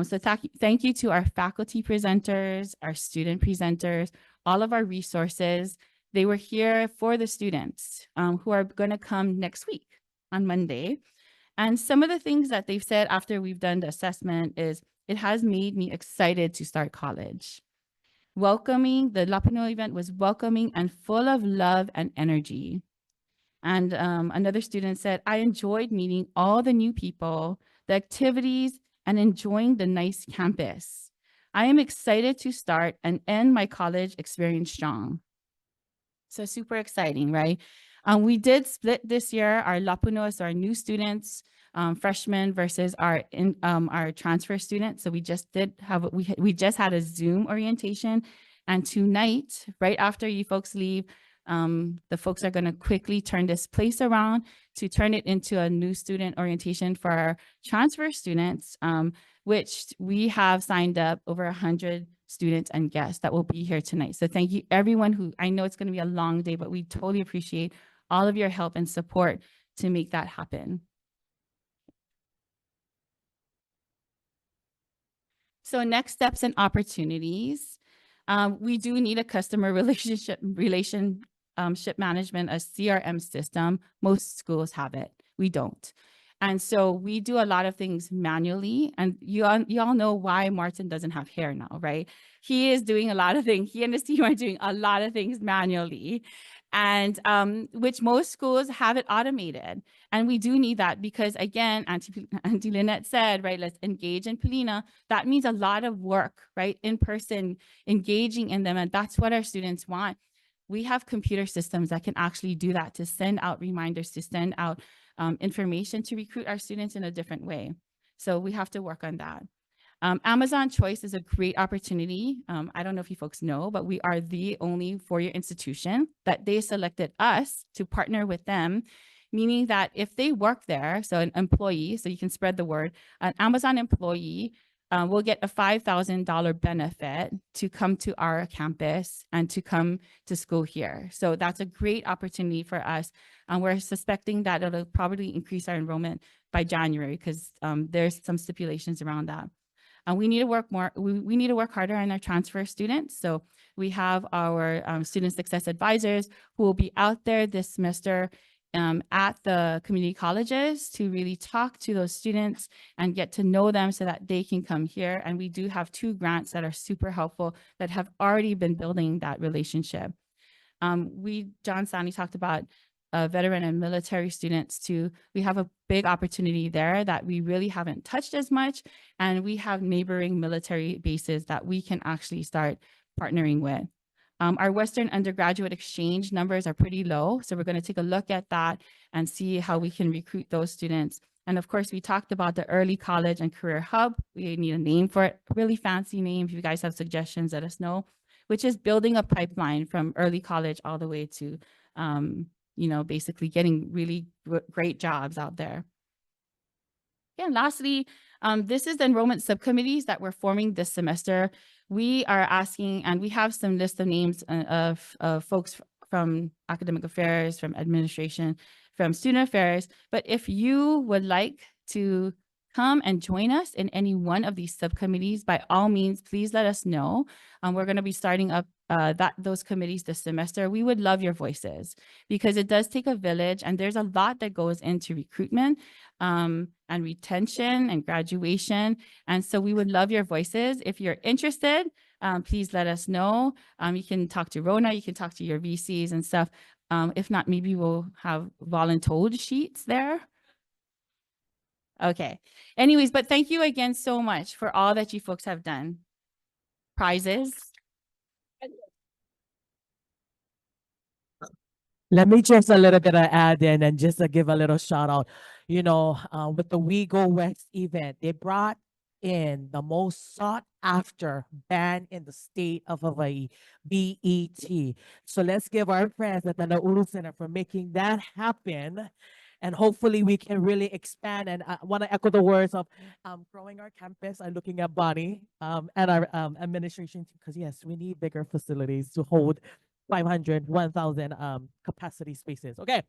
So thank you to our faculty presenters, our student presenters, all of our resources. They were here for the students who are going to come next week on Monday. And some of the things that they've said after we've done the assessment is, it has made me excited to start college. The Lapunua event was welcoming and full of love and energy. And another student said, I enjoyed meeting all the new people, the activities, and enjoying the nice campus. I am excited to start and end my college experience strong. So super exciting, right? We did split this year our Lapunua, so our new students, freshmen versus our transfer students. So we just had a Zoom orientation, and tonight, right after you folks leave, the folks are going to quickly turn this place around to turn it into a new student orientation for our transfer students, which we have signed up over 100 students and guests that will be here tonight. So thank you everyone who, I know it's going to be a long day, but we totally appreciate all of your help and support to make that happen. So next steps and opportunities. We do need a customer relationship management, a CRM system. Most schools have it. We don't. And so we do a lot of things manually. And you all know why Martin doesn't have hair now, right? He is doing a lot of things. He and his team are doing a lot of things manually, and which most schools have it automated. And we do need that because, again, Auntie Lynette said, right, let's engage in Palina. That means a lot of work, right? In person, engaging in them. And that's what our students want. We have computer systems that can actually do that, to send out reminders, to send out information, to recruit our students in a different way. So we have to work on that. Amazon Choice is a great opportunity. I don't know if you folks know, but we are the only four-year institution that they selected us to partner with them, meaning that if they work there, so an employee, so you can spread the word, an Amazon employee will get a $5,000 benefit to come to our campus and to come to school here. So that's a great opportunity for us. We're suspecting that it'll probably increase our enrollment by January because there's some stipulations around that. And we need to work more, we need to work harder on our transfer students. So we have our student success advisors who will be out there this semester at the community colleges to really talk to those students and get to know them so that they can come here. And we do have 2 grants that are super helpful that have already been building that relationship. John Stanley talked about veteran and military students too. We have a big opportunity there that we really haven't touched as much. And we have neighboring military bases that we can actually start partnering with. Our Western undergraduate exchange numbers are pretty low. So we're going to take a look at that and see how we can recruit those students. And of course, we talked about the early college and career hub. We need a name for it, a really fancy name. If you guys have suggestions, let us know, which is building a pipeline from early college all the way to, basically getting really great jobs out there. And lastly, this is the enrollment subcommittees that we're forming this semester. We are asking, and we have some list of names of folks from academic affairs, from administration, from student affairs. But if you would like to come and join us in any one of these subcommittees, by all means, please let us know. We're going to be starting up those committees this semester. We would love your voices because it does take a village, and there's a lot that goes into recruitment and retention and graduation. And so we would love your voices. If you're interested, please let us know. You can talk to Rona, you can talk to your VCs and stuff. If not, maybe we'll have voluntold sheets there. Okay. Anyways, but thank you again so much for all that you folks have done. Prizes. Let me just a little bit add in and just to give a little shout out. With the We Go West event, they brought in the most sought after band in the state of Hawaii, BET. So let's give our friends at the Nauru Center for making that happen. And hopefully we can really expand. And I want to echo the words of growing our campus. I'm looking at Bonnie and our administration, because yes, we need bigger facilities to hold 500, 1,000 capacity spaces. Okay.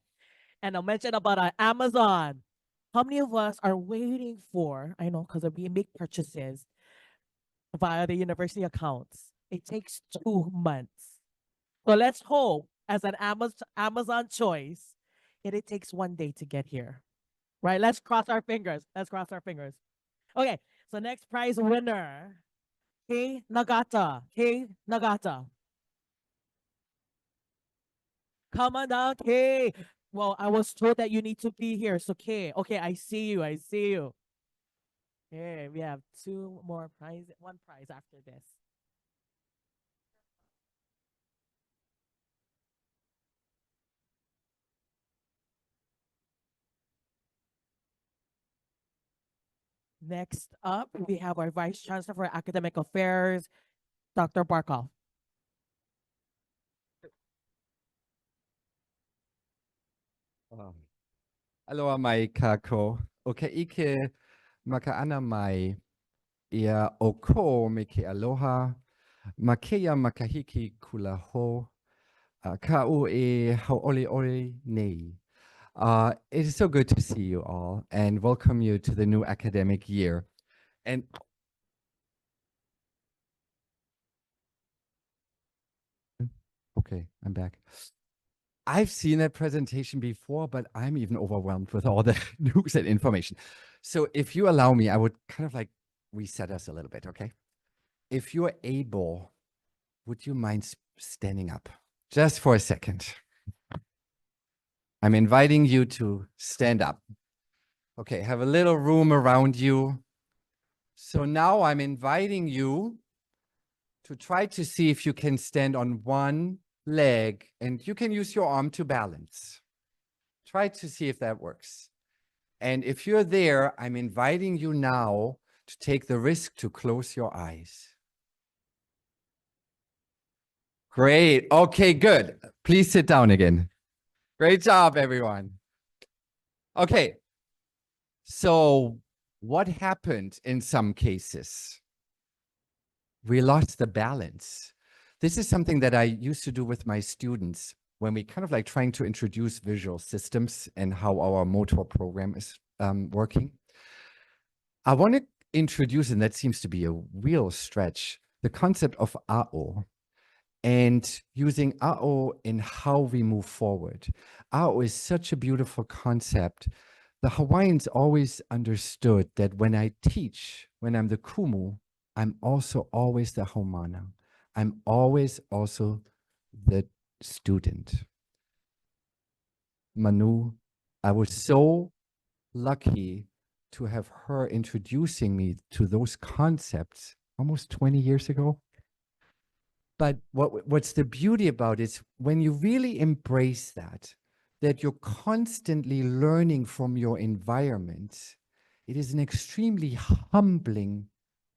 And I'll mention about Amazon. How many of us are waiting for, I know, because we make purchases via the university accounts. It takes 2 months. So let's hope as an Amazon choice, it takes 1 day to get here. Right? Let's cross our fingers. Let's cross our fingers. Okay. So next prize winner, Kay Nagata. Kay Nagata. Come on down, Kay. Well, I was told that you need to be here. So, Kay, okay, I see you. I see you. Okay, we have 2 more prizes, 1 prize after this. Next up, we have our Vice Chancellor for Academic Affairs, Dr. Barkov. Aloha mai kako. O ke ike makaana mai ia oko me ke aloha. Makeia makahiki kula ho. Ka'u e hau'oli'oli nei. It is so good to see you all and welcome you to the new academic year. And okay, I'm back. I've seen that presentation before, but I'm even overwhelmed with all the news and information. So if you allow me, I would kind of like reset us a little bit, okay? If you're able, would you mind standing up just for a second? I'm inviting you to stand up. Okay, have a little room around you. So now I'm inviting you to try to see if you can stand on one leg and you can use your arm to balance. Try to see if that works. And if you're there, I'm inviting you now to take the risk to close your eyes. Great. Okay, good. Please sit down again. Great job, everyone. Okay. So what happened in some cases? We lost the balance. This is something that I used to do with my students when we kind of like trying to introduce visual systems and how our motor program is working. I want to introduce, and that seems to be a real stretch, the concept of a'o and using a'o in how we move forward. A'o is such a beautiful concept. The Hawaiians always understood that when I teach, when I'm the kumu, I'm also always the haumana. I'm always also the student. Manu, I was so lucky to have her introducing me to those concepts almost 20 years ago. But what's the beauty about it is when you really embrace that you're constantly learning from your environment, it is an extremely humbling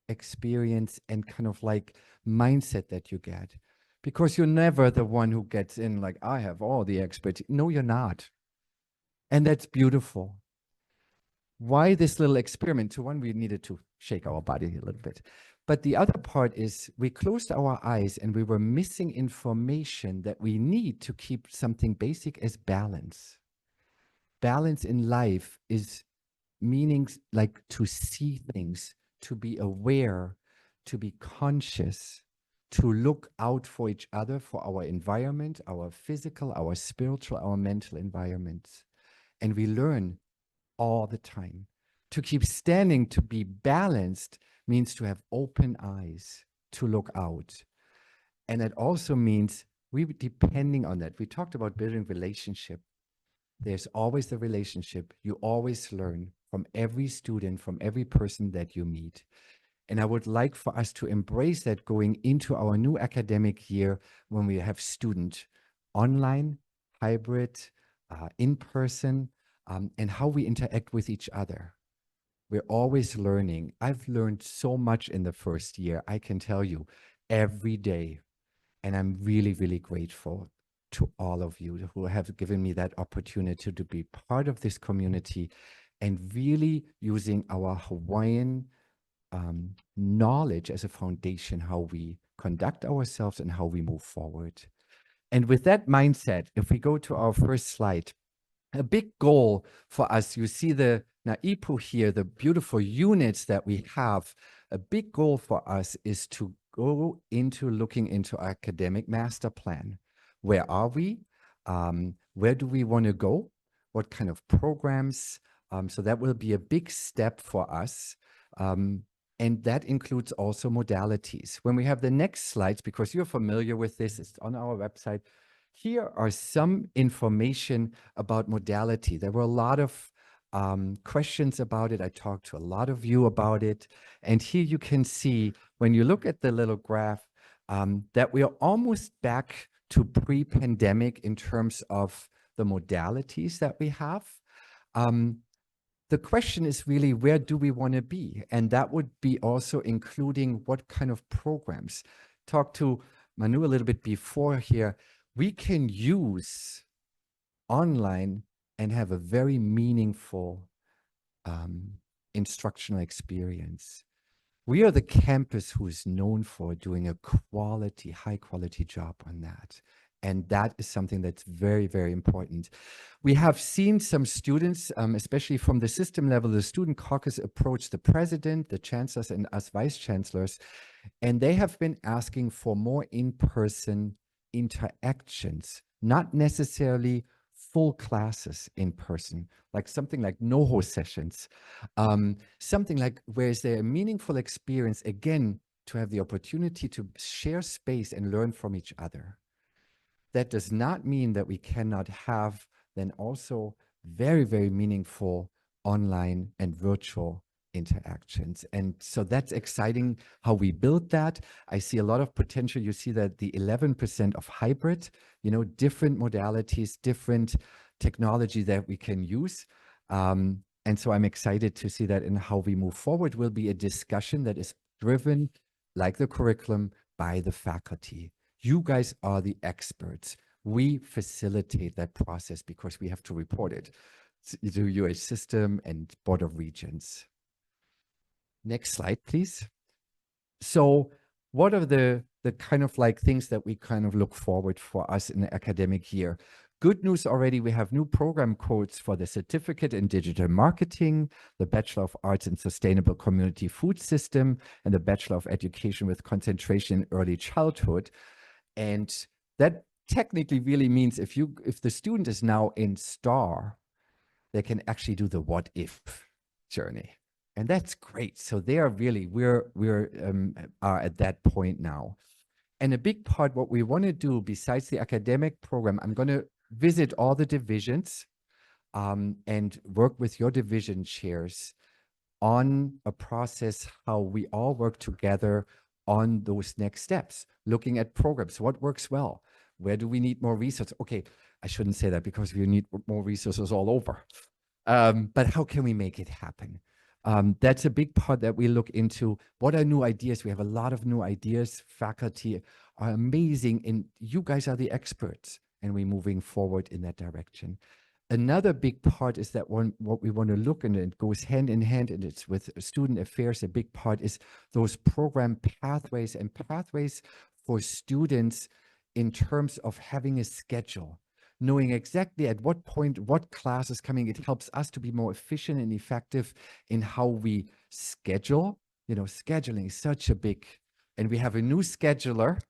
experience and kind of like mindset that you get. Because you're never the one who gets in like, I have all the expertise. No, you're not. And that's beautiful. Why this little experiment? To one, we needed to shake our body a little bit. But the other part is we closed our eyes and we were missing information that we need to keep something basic as balance. Balance in life is meaning like to see things, to be aware, to be conscious, to look out for each other, for our environment, our physical, our spiritual, our mental environments. And we learn all the time. To keep standing, to be balanced, means to have open eyes, to look out. And it also means we depending on that. We talked about building relationship. There's always the relationship. You always learn from every student, from every person that you meet. And I would like for us to embrace that going into our new academic year when we have student online, hybrid, in person, and how we interact with each other. We're always learning. I've learned so much in the first year, I can tell you, every day. And I'm really, really grateful to all of you who have given me that opportunity to be part of this community and really using our Hawaiian knowledge as a foundation, how we conduct ourselves and how we move forward. And with that mindset, if we go to our first slide, a big goal for us, you see the Naipu here, the beautiful units that we have. A big goal for us is to go into looking into our academic master plan. Where are we? Where do we want to go? What kind of programs? So that will be a big step for us. And that includes also modalities. When we have the next slides, because you're familiar with this, it's on our website. Here are some information about modality. There were a lot of questions about it. I talked to a lot of you about it. And here you can see, when you look at the little graph, that we are almost back to pre-pandemic in terms of the modalities that we have. The question is really, where do we want to be? And that would be also including what kind of programs. Talk to Manu a little bit before here. We can use online and have a very meaningful instructional experience. We are the campus who is known for doing a quality, high quality job on that. And that is something that's very, very important. We have seen some students, especially from the system level, the student caucus approach the president, the chancellors, and us vice chancellors, and they have been asking for more in-person interactions, not necessarily full classes in person, like something like NoHo sessions, something like where is there a meaningful experience, again, to have the opportunity to share space and learn from each other. That does not mean that we cannot have then also very, very meaningful online and virtual interactions. And so that's exciting how we build that. I see a lot of potential. You see that the 11% of hybrid, different modalities, different technology that we can use. And so I'm excited to see that, and how we move forward will be a discussion that is driven, like the curriculum, by the faculty. You guys are the experts. We facilitate that process because we have to report it to your system and Board of Regents. Next slide, please. So what are the kind of like things that we kind of look forward for us in the academic year? Good news already, we have new program codes for the Certificate in Digital Marketing, the Bachelor of Arts in Sustainable Community Food System, and the Bachelor of Education with concentration in early childhood. And that technically really means if the student is now in STAR, they can actually do the what if journey. And that's great. So they are really, we're are at that point now. And a big part, what we want to do besides the academic program, I'm going to visit all the divisions and work with your division chairs on a process, how we all work together on those next steps, looking at programs, what works well, where do we need more resources? Okay, I shouldn't say that because we need more resources all over. But how can we make it happen? That's a big part that we look into. What are new ideas? We have a lot of new ideas. Faculty are amazing, and you guys are the experts, and we're moving forward in that direction. Another big part is that what we want to look, and it goes hand in hand, and it's with student affairs. A big part is those program pathways and pathways for students in terms of having a schedule, knowing exactly at what point, what class is coming. It helps us to be more efficient and effective in how we schedule. You know, scheduling is such a big, and we have a new scheduler,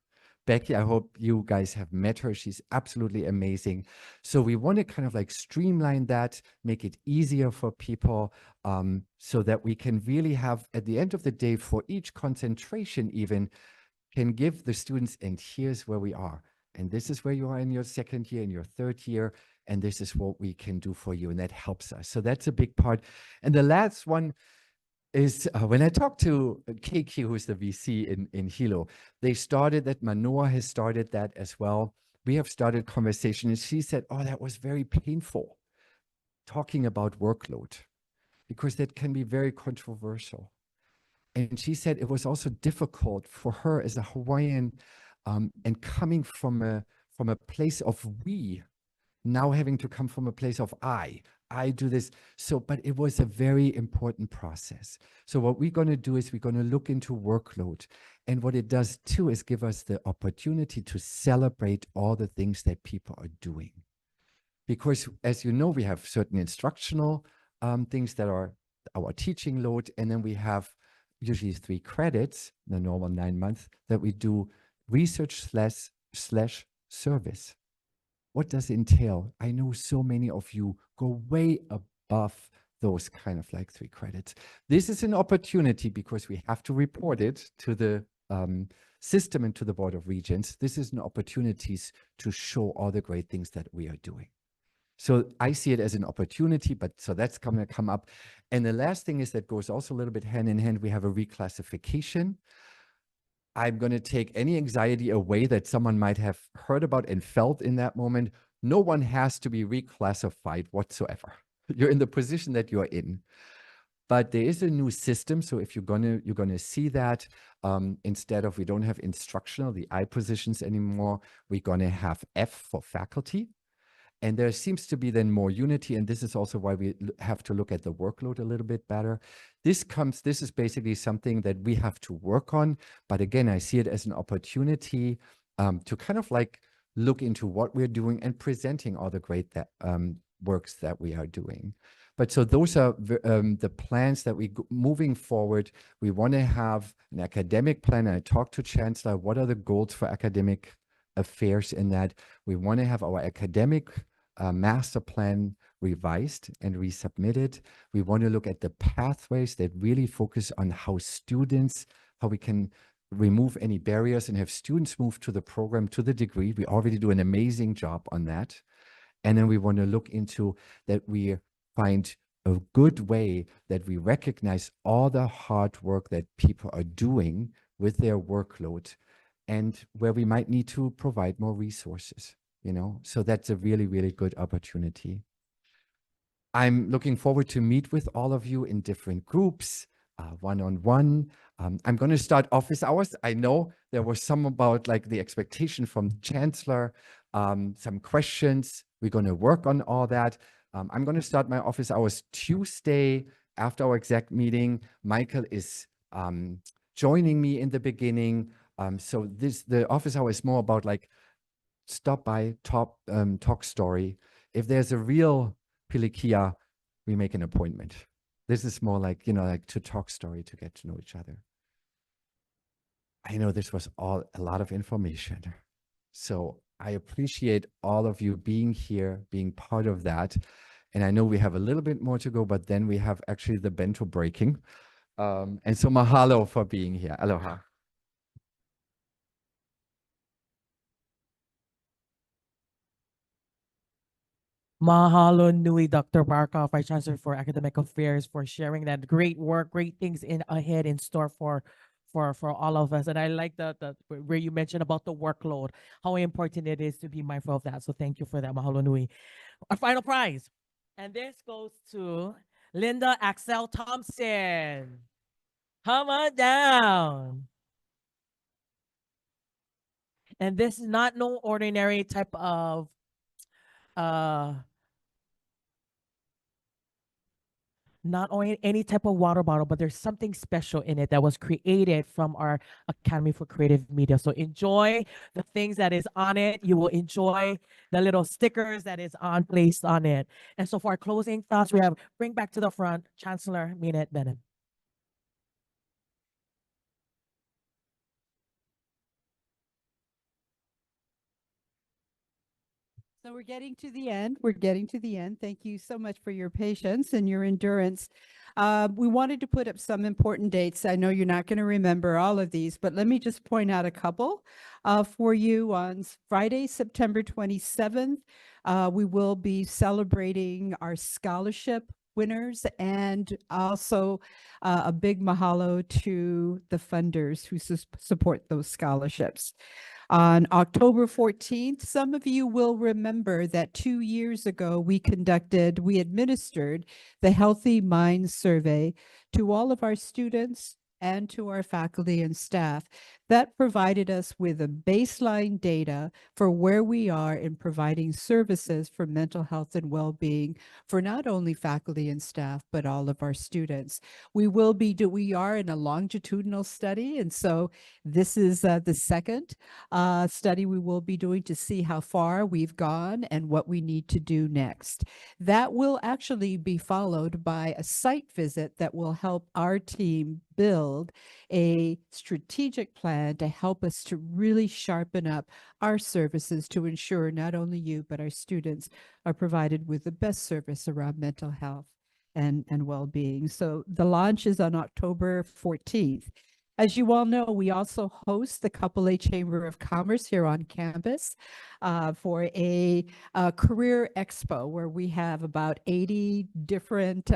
Becky. I hope you guys have met her. She's absolutely amazing. So we want to kind of like streamline that, make it easier for people so that we can really have, at the end of the day, for each concentration even, can give the students, and here's where we are. And this is where you are in your second year, in your third year, and this is what we can do for you. And that helps us. So that's a big part. And the last one is when I talked to Keiki, who's the VC in Hilo, they started that, Manoa has started that as well. We have started conversation, and she said, oh, that was very painful, talking about workload, because that can be very controversial. And she said it was also difficult for her as a Hawaiian and coming from a place of we, now having to come from a place of I do this. So, but it was a very important process. So what we're going to do is we're going to look into workload. And what it does too is give us the opportunity to celebrate all the things that people are doing. Because as you know, we have certain instructional things that are our teaching load. And then we have usually 3 credits, the normal 9 months, that we do research slash service. What does it entail? I know so many of you go way above those kind of like 3 credits. This is an opportunity because we have to report it to the system and to the Board of Regents. This is an opportunity to show all the great things that we are doing. So I see it as an opportunity, but so that's going to come up. And the last thing is that goes also a little bit hand in hand. We have a reclassification. I'm going to take any anxiety away that someone might have heard about and felt in that moment. No one has to be reclassified whatsoever. You're in the position that you're in. But there is a new system. So if you're gonna see that instead of, we don't have instructional, the I positions anymore, we're gonna have F for faculty. And there seems to be then more unity. And this is also why we have to look at the workload a little bit better. This is basically something that we have to work on. But again, I see it as an opportunity to kind of like look into what we're doing and presenting all the great works that we are doing. But so those are the plans that moving forward. We want to have an academic plan. I talked to Chancellor, what are the goals for academic affairs in that? We want to have our academic master plan revised and resubmitted. We want to look at the pathways that really focus on how we can remove any barriers and have students move to the program to the degree. We already do an amazing job on that. And then we want to look into that we find a good way that we recognize all the hard work that people are doing with their workload and where we might need to provide more resources, you know? So that's a really, really good opportunity. I'm looking forward to meet with all of you in different groups, one-on-one. I'm going to start office hours. I know there was some about like the expectation from Chancellor, some questions. We're going to work on all that. I'm going to start my office hours Tuesday after our exec meeting. Michael is joining me in the beginning. So the office hour is more about like stop by, talk story. If there's a real pilikia, we make an appointment. This is more like, like to talk story, to get to know each other. I know this was all a lot of information. So I appreciate all of you being here, being part of that. And I know we have a little bit more to go, but then we have actually the bento breaking. And so mahalo for being here. Aloha. Mahalo nui, Dr. Barkov, Vice Chancellor for Academic Affairs, for sharing that great work, great things ahead in store for all of us. And I like the where you mentioned about the workload, how important it is to be mindful of that. So thank you for that, mahalo nui. Our final prize, and this goes to Linda Axel Thompson. Come on down. And this is not no ordinary type of not only any type of water bottle, but there's something special in it that was created from our Academy for Creative Media. So enjoy the things that is on it. You will enjoy the little stickers that is placed on it. And so for our closing thoughts, we have bring back to the front Chancellor Benham. So we're getting to the end. We're getting to the end. Thank you so much for your patience and your endurance. We wanted to put up some important dates. I know you're not going to remember all of these, but let me just point out a couple for you. On Friday, September 27th, we will be celebrating our scholarship winners, and also a big mahalo to the funders who support those scholarships. On October 14th, some of you will remember that 2 years ago, we administered the Healthy Minds Survey to all of our students and to our faculty and staff. That provided us with a baseline data for where we are in providing services for mental health and well-being for not only faculty and staff, but all of our students. We are in a longitudinal study, and so this is the second study we will be doing to see how far we've gone and what we need to do next. That will actually be followed by a site visit that will help our team build a strategic plan to help us to really sharpen up our services to ensure not only you, but our students are provided with the best service around mental health and well-being. So the launch is on October 14th. As you all know, we also host the Kapolei Chamber of Commerce here on campus for a career expo where we have about 80 different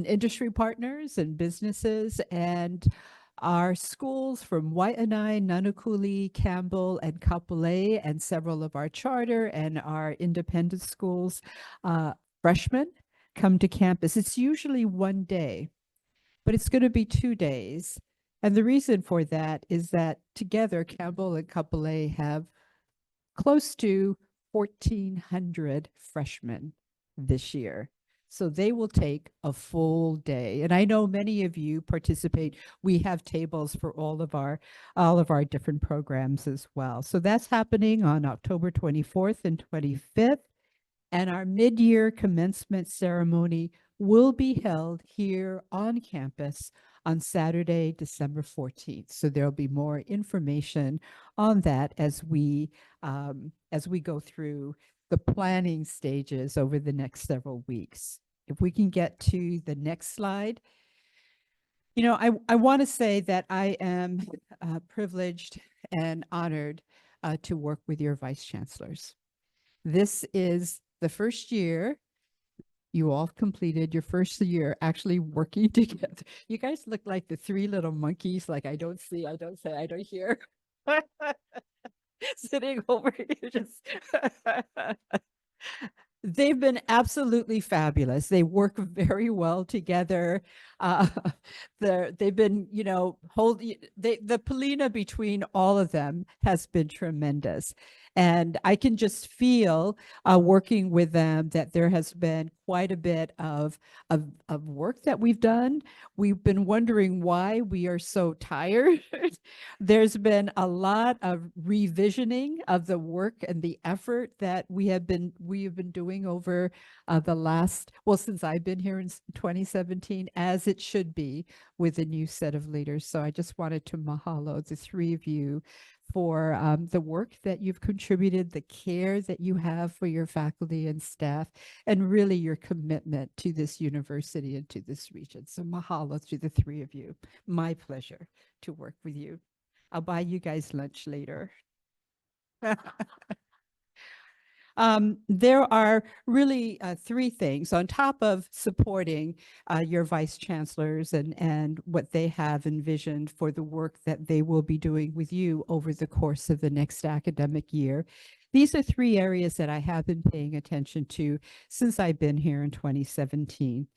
industry partners and businesses, and our schools from Waianae, Nanukuli, Campbell, and Kapolei, and several of our charter and our independent schools, freshmen come to campus. It's usually one day, but it's going to be 2 days. And the reason for that is that together, Campbell and Kapolei have close to 1,400 freshmen this year. So they will take a full day. And I know many of you participate. We have tables for all of our different programs as well. So that's happening on October 24th and 25th. And our mid-year commencement ceremony will be held here on campus on Saturday, December 14th. So there'll be more information on that as we go through the planning stages over the next several weeks. If we can get to the next slide. You know, I want to say that I am privileged and honored to work with your vice chancellors. This is the first year you all completed your first year actually working together. You guys look like the three little monkeys, like I don't see, I don't say, I don't hear. Sitting over here just they've been absolutely fabulous. They work very well together. They've been, you know, the Polina between all of them has been tremendous. And I can just feel working with them that there has been quite a bit of work that we've done. We've been wondering why we are so tired. There's been a lot of revisioning of the work and the effort that we have been doing over the last, well, since I've been here in 2017, as it should be with a new set of leaders. So I just wanted to mahalo the three of you for the work that you've contributed, the care that you have for your faculty and staff, and really your commitment to this university and to this region. So mahalo to the three of you. My pleasure to work with you. I'll buy you guys lunch later. There are really three things on top of supporting your vice chancellors and what they have envisioned for the work that they will be doing with you over the course of the next academic year. These are three areas that I have been paying attention to since I've been here in 2017.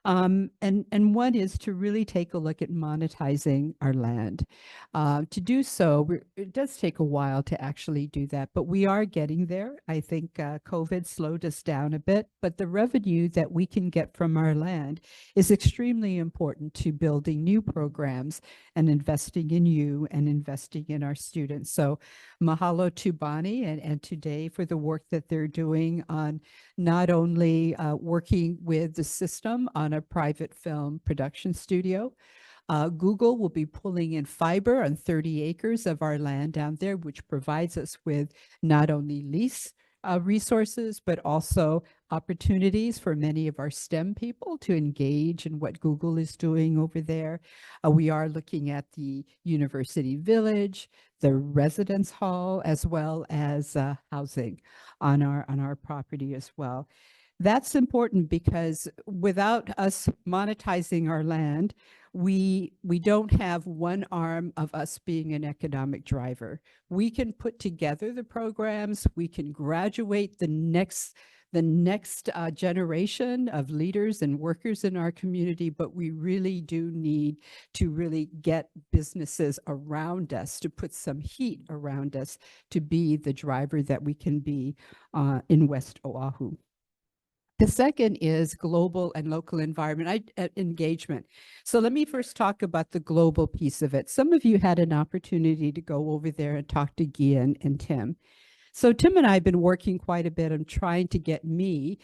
And one is to really take a look at monetizing our land. To do so, it does take a while to actually do that, but we are getting there. I think COVID slowed us down a bit, but the revenue that we can get from our land is extremely important to building new programs and investing in you and investing in our students. So mahalo to Bonnie and to Dave for the work that they're doing on not only working with the system on a private film production studio. Google will be pulling in fiber on 30 acres of our land down there, which provides us with not only lease resources, but also opportunities for many of our STEM people to engage in what Google is doing over there. We are looking at the University Village, the residence hall, as well as housing on our property as well. That's important because without us monetizing our land, we don't have one arm of us being an economic driver. We can put together the programs, we can graduate the next generation of leaders and workers in our community, but we really do need to really get businesses around us, to put some heat around us, to be the driver that we can be in West Oahu. The second is global and local environment engagement. So let me first talk about the global piece of it. Some of you had an opportunity to go over there and talk to Gian and Tim. So Tim and I have been working quite a bit on trying to get me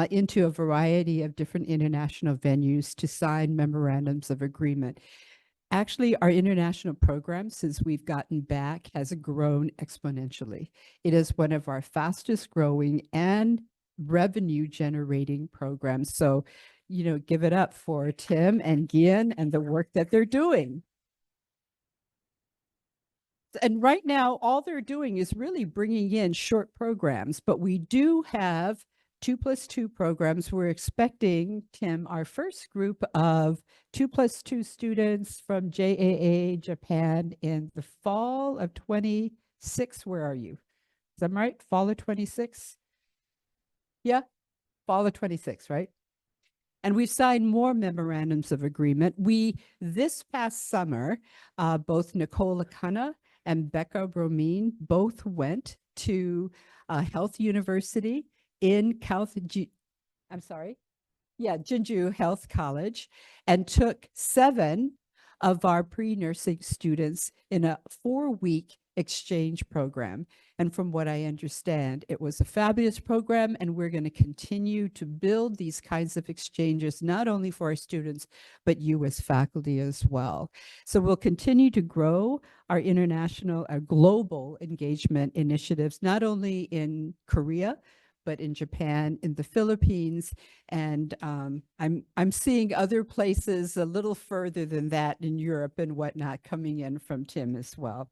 into a variety of different international venues to sign memorandums of agreement. Actually, our international program, since we've gotten back, has grown exponentially. It is one of our fastest growing and revenue generating programs. So, give it up for Tim and Gian and the work that they're doing. And right now, all they're doing is really bringing in short programs, but we do have 2+2 programs. We're expecting, Tim, our first group of 2+2 students from JAA Japan in the fall of 26. Where are you? Is that right? Fall of 26? Yeah, fall of 26, right? And we've signed more memorandums of agreement. This past summer, both Nicole Akana and Becca Bromine both went to Health University in Jinju Health College and took 7 of our pre-nursing students in a 4-week exchange program. And from what I understand, it was a fabulous program, and we're going to continue to build these kinds of exchanges, not only for our students, but you as faculty as well. So we'll continue to grow our global engagement initiatives, not only in Korea, but in Japan, in the Philippines, and I'm seeing other places a little further than that in Europe and whatnot coming in from Tim as well.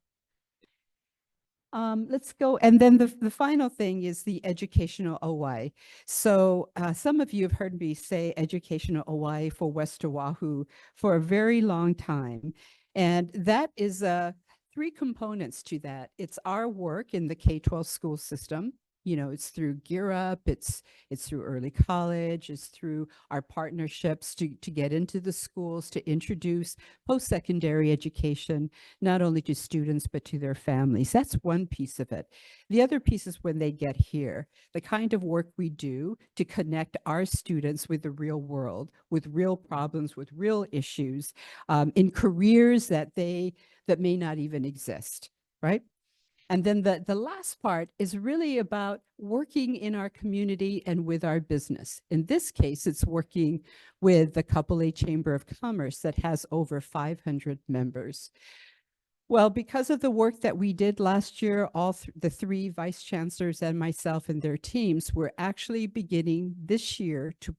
Let's go. And then the final thing is the educational OI. So some of you have heard me say educational OI for West Oahu for a very long time. And that is 3 components to that. It's our work in the K-12 school system. You know, it's through Gear Up, it's through early college, it's through our partnerships to get into the schools, to introduce post-secondary education, not only to students, but to their families. That's one piece of it. The other piece is when they get here, the kind of work we do to connect our students with the real world, with real problems, with real issues, in careers that may not even exist, right? And then the last part is really about working in our community and with our business. In this case, it's working with the Kapolei Chamber of Commerce that has over 500 members. Well, because of the work that we did last year, the three vice chancellors and myself and their teams, we're actually beginning this year to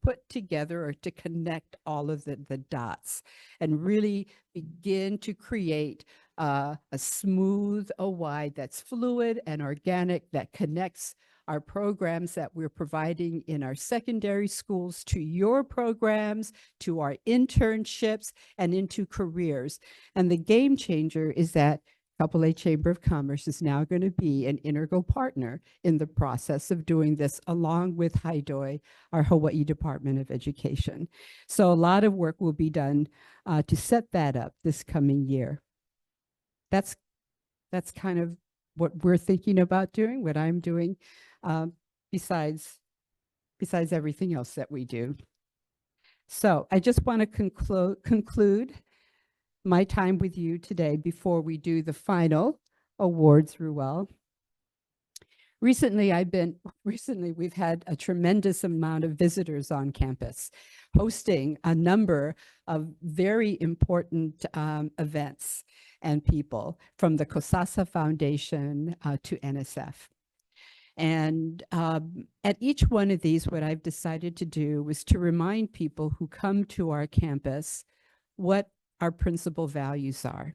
put together or to connect all of the dots and really begin to create a smooth OY that's fluid and organic, that connects our programs that we're providing in our secondary schools to your programs, to our internships, and into careers. And the game changer is that Kapolei Chamber of Commerce is now going to be an integral partner in the process of doing this, along with Haidoi, our Hawaii Department of Education. So a lot of work will be done to set that up this coming year. That's kind of what we're thinking about doing, what I'm doing, besides everything else that we do. So I just want to conclude my time with you today before we do the final awards, Ruel. Recently, we've had a tremendous amount of visitors on campus, hosting a number of very important events and people, from the COSASA Foundation to NSF. And at each one of these, what I've decided to do was to remind people who come to our campus what our principal values are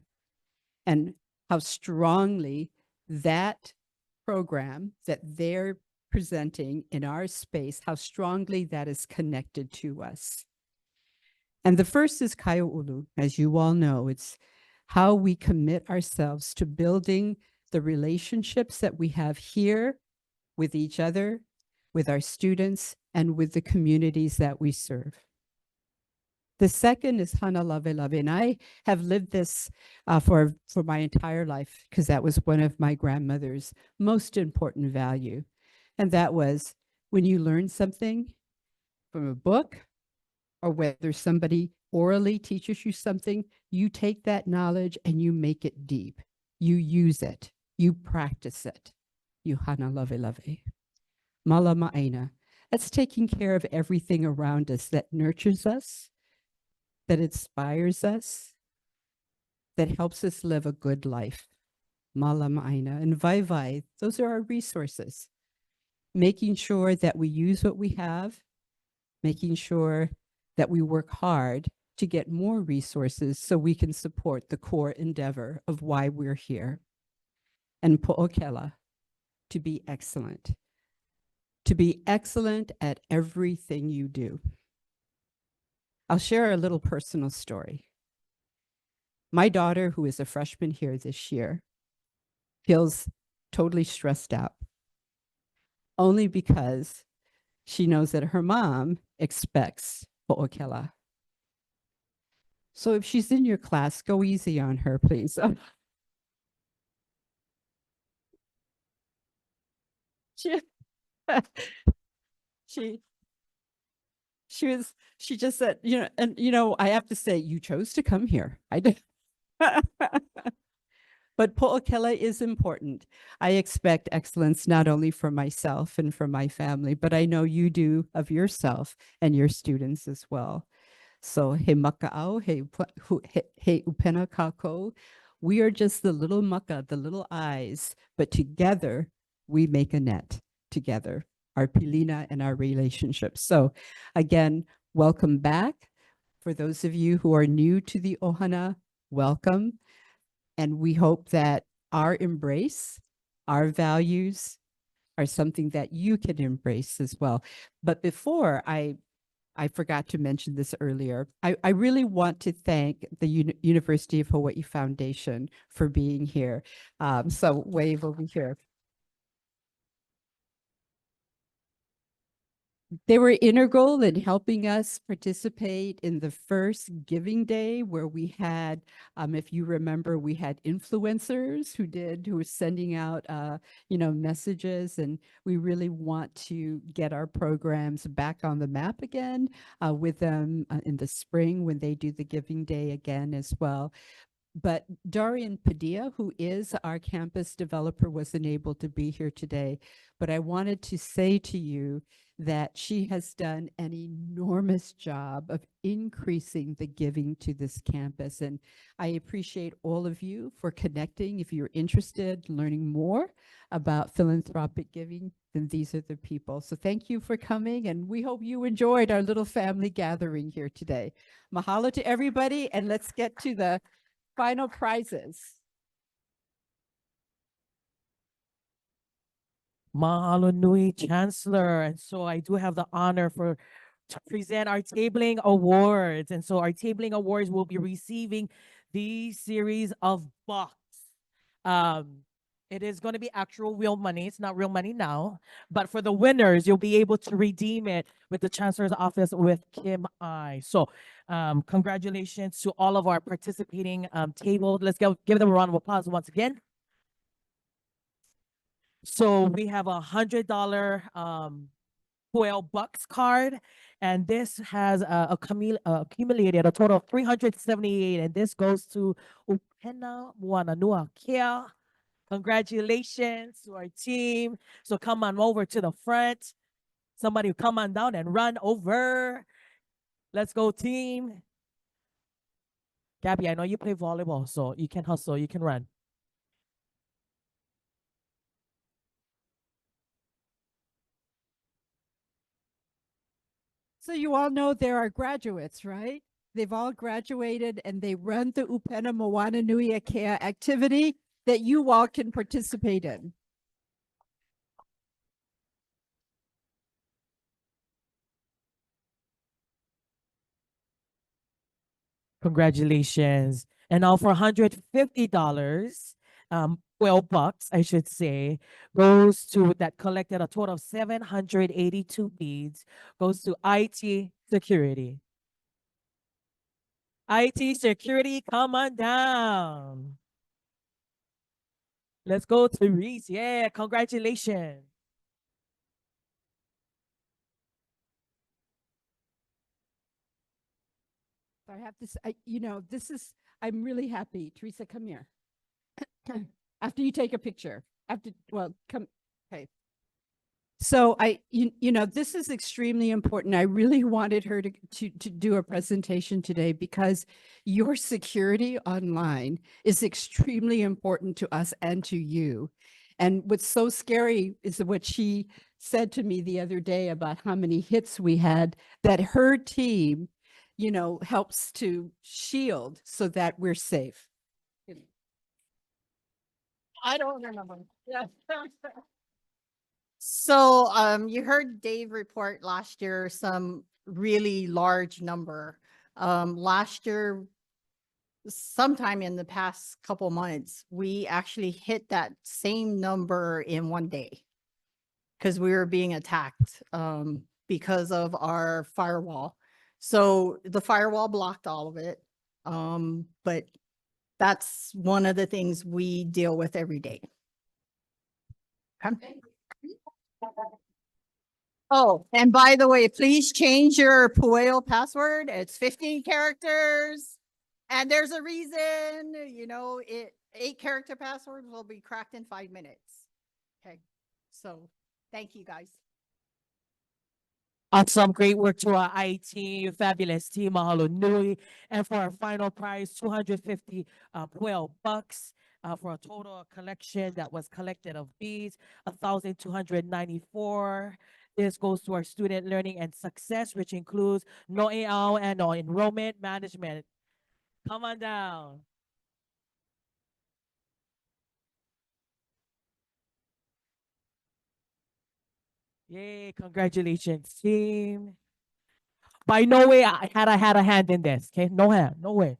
and how strongly that program that they're presenting in our space, how strongly that is connected to us. And the first is Kaia'ulu. As you all know, it's how we commit ourselves to building the relationships that we have here with each other, with our students, and with the communities that we serve. The second is Hana Lave Lave, and I have lived this for my entire life, because that was one of my grandmother's most important value. And that was, when you learn something from a book, or whether somebody orally teaches you something, you take that knowledge and you make it deep. You use it. You practice it. You Hana Lave Lave. Mala Ma'aina. That's taking care of everything around us that nurtures us, that inspires us, that helps us live a good life. Mala Ma'aina. And Vai Vai, those are our resources. Making sure that we use what we have, making sure that we work hard to get more resources so we can support the core endeavor of why we're here. And Po'okela, to be excellent. To be excellent at everything you do. I'll share a little personal story. My daughter, who is a freshman here this year, feels totally stressed out, only because she knows that her mom expects Po'okela. So if she's in your class, go easy on her, please. She just said, I have to say, you chose to come here. I did. But Po'okela is important. I expect excellence not only for myself and for my family, but I know you do of yourself and your students as well. So he maka'au, he upena kako. We are just the little maka, the little eyes, but together we make a net together, our pilina and our relationships. So again, welcome back. For those of you who are new to the Ohana, welcome. And we hope that our embrace, our values are something that you can embrace as well. But before I forgot to mention this earlier, I really want to thank the University of Hawaii Foundation for being here. So wave over here. They were integral in helping us participate in the first Giving Day where we had, if you remember, we had influencers who were sending out, messages, and we really want to get our programs back on the map again with them in the spring when they do the Giving Day again as well. But Darian Padilla, who is our campus developer, wasn't able to be here today. But I wanted to say to you that she has done an enormous job of increasing the giving to this campus. And I appreciate all of you for connecting. If you're interested in learning more about philanthropic giving, then these are the people. So thank you for coming, and we hope you enjoyed our little family gathering here today. Mahalo to everybody, and let's get to the final prizes. Mahalo nui, Chancellor. And so I do have the honor to present our tabling awards. And so our tabling awards will be receiving these series of bucks. It is going to be actual real money. It's not real money now, but for the winners, you'll be able to redeem it with the Chancellor's office with Kim I. So congratulations to all of our participating tables. Let's give them a round of applause once again. So we have $100 Puel Bucks card, and this has accumulated a total of 378, and this goes to Upena Moananua Kia. Congratulations to our team. So come on over to the front. Somebody come on down and run over. Let's go, team. Gabby, I know you play volleyball, so you can hustle, you can run. So you all know there are graduates, right? They've all graduated and they run the Upena Moana Nui Akea activity that you all can participate in. Congratulations. And now for $150, bucks, I should say, goes to that collected a total of 782 beads, goes to IT security. IT security, come on down. Let's go to Reese. Yeah, congratulations. I have this, I'm really happy. Teresa, come here. After you take a picture, come, okay. So this is extremely important. I really wanted her to do a presentation today because your security online is extremely important to us and to you. And what's so scary is what she said to me the other day about how many hits we had, that her team, helps to shield so that we're safe. I don't remember. Yeah. So you heard Dave report last year some really large number. Last year, sometime in the past couple months, we actually hit that same number in one day because we were being attacked because of our firewall. So the firewall blocked all of it. But that's one of the things we deal with every day. Okay. Oh, and by the way, please change your Pueo password. It's 15 characters. And there's a reason, 8-character passwords will be cracked in 5 minutes. Okay. So thank you guys. Awesome. Great work to our IT, fabulous team. Mahalo nui. And for our final prize, 250 bucks for a total collection that was collected of beads, 1,294. This goes to our student learning and success, which includes NOEAO and enrollment management. Come on down. Yay, congratulations, team. By no way I had a hand in this. Okay, no hand, no way.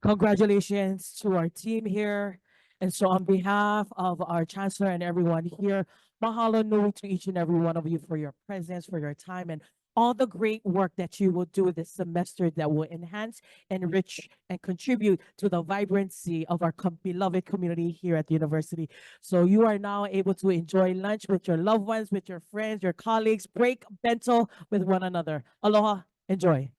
Congratulations to our team here. And so on behalf of our chancellor and everyone here, mahalo nui to each and every one of you for your presence, for your time, and all the great work that you will do this semester that will enhance, enrich, and contribute to the vibrancy of our beloved community here at the university. So you are now able to enjoy lunch with your loved ones, with your friends, your colleagues, break bento with one another. Aloha, enjoy.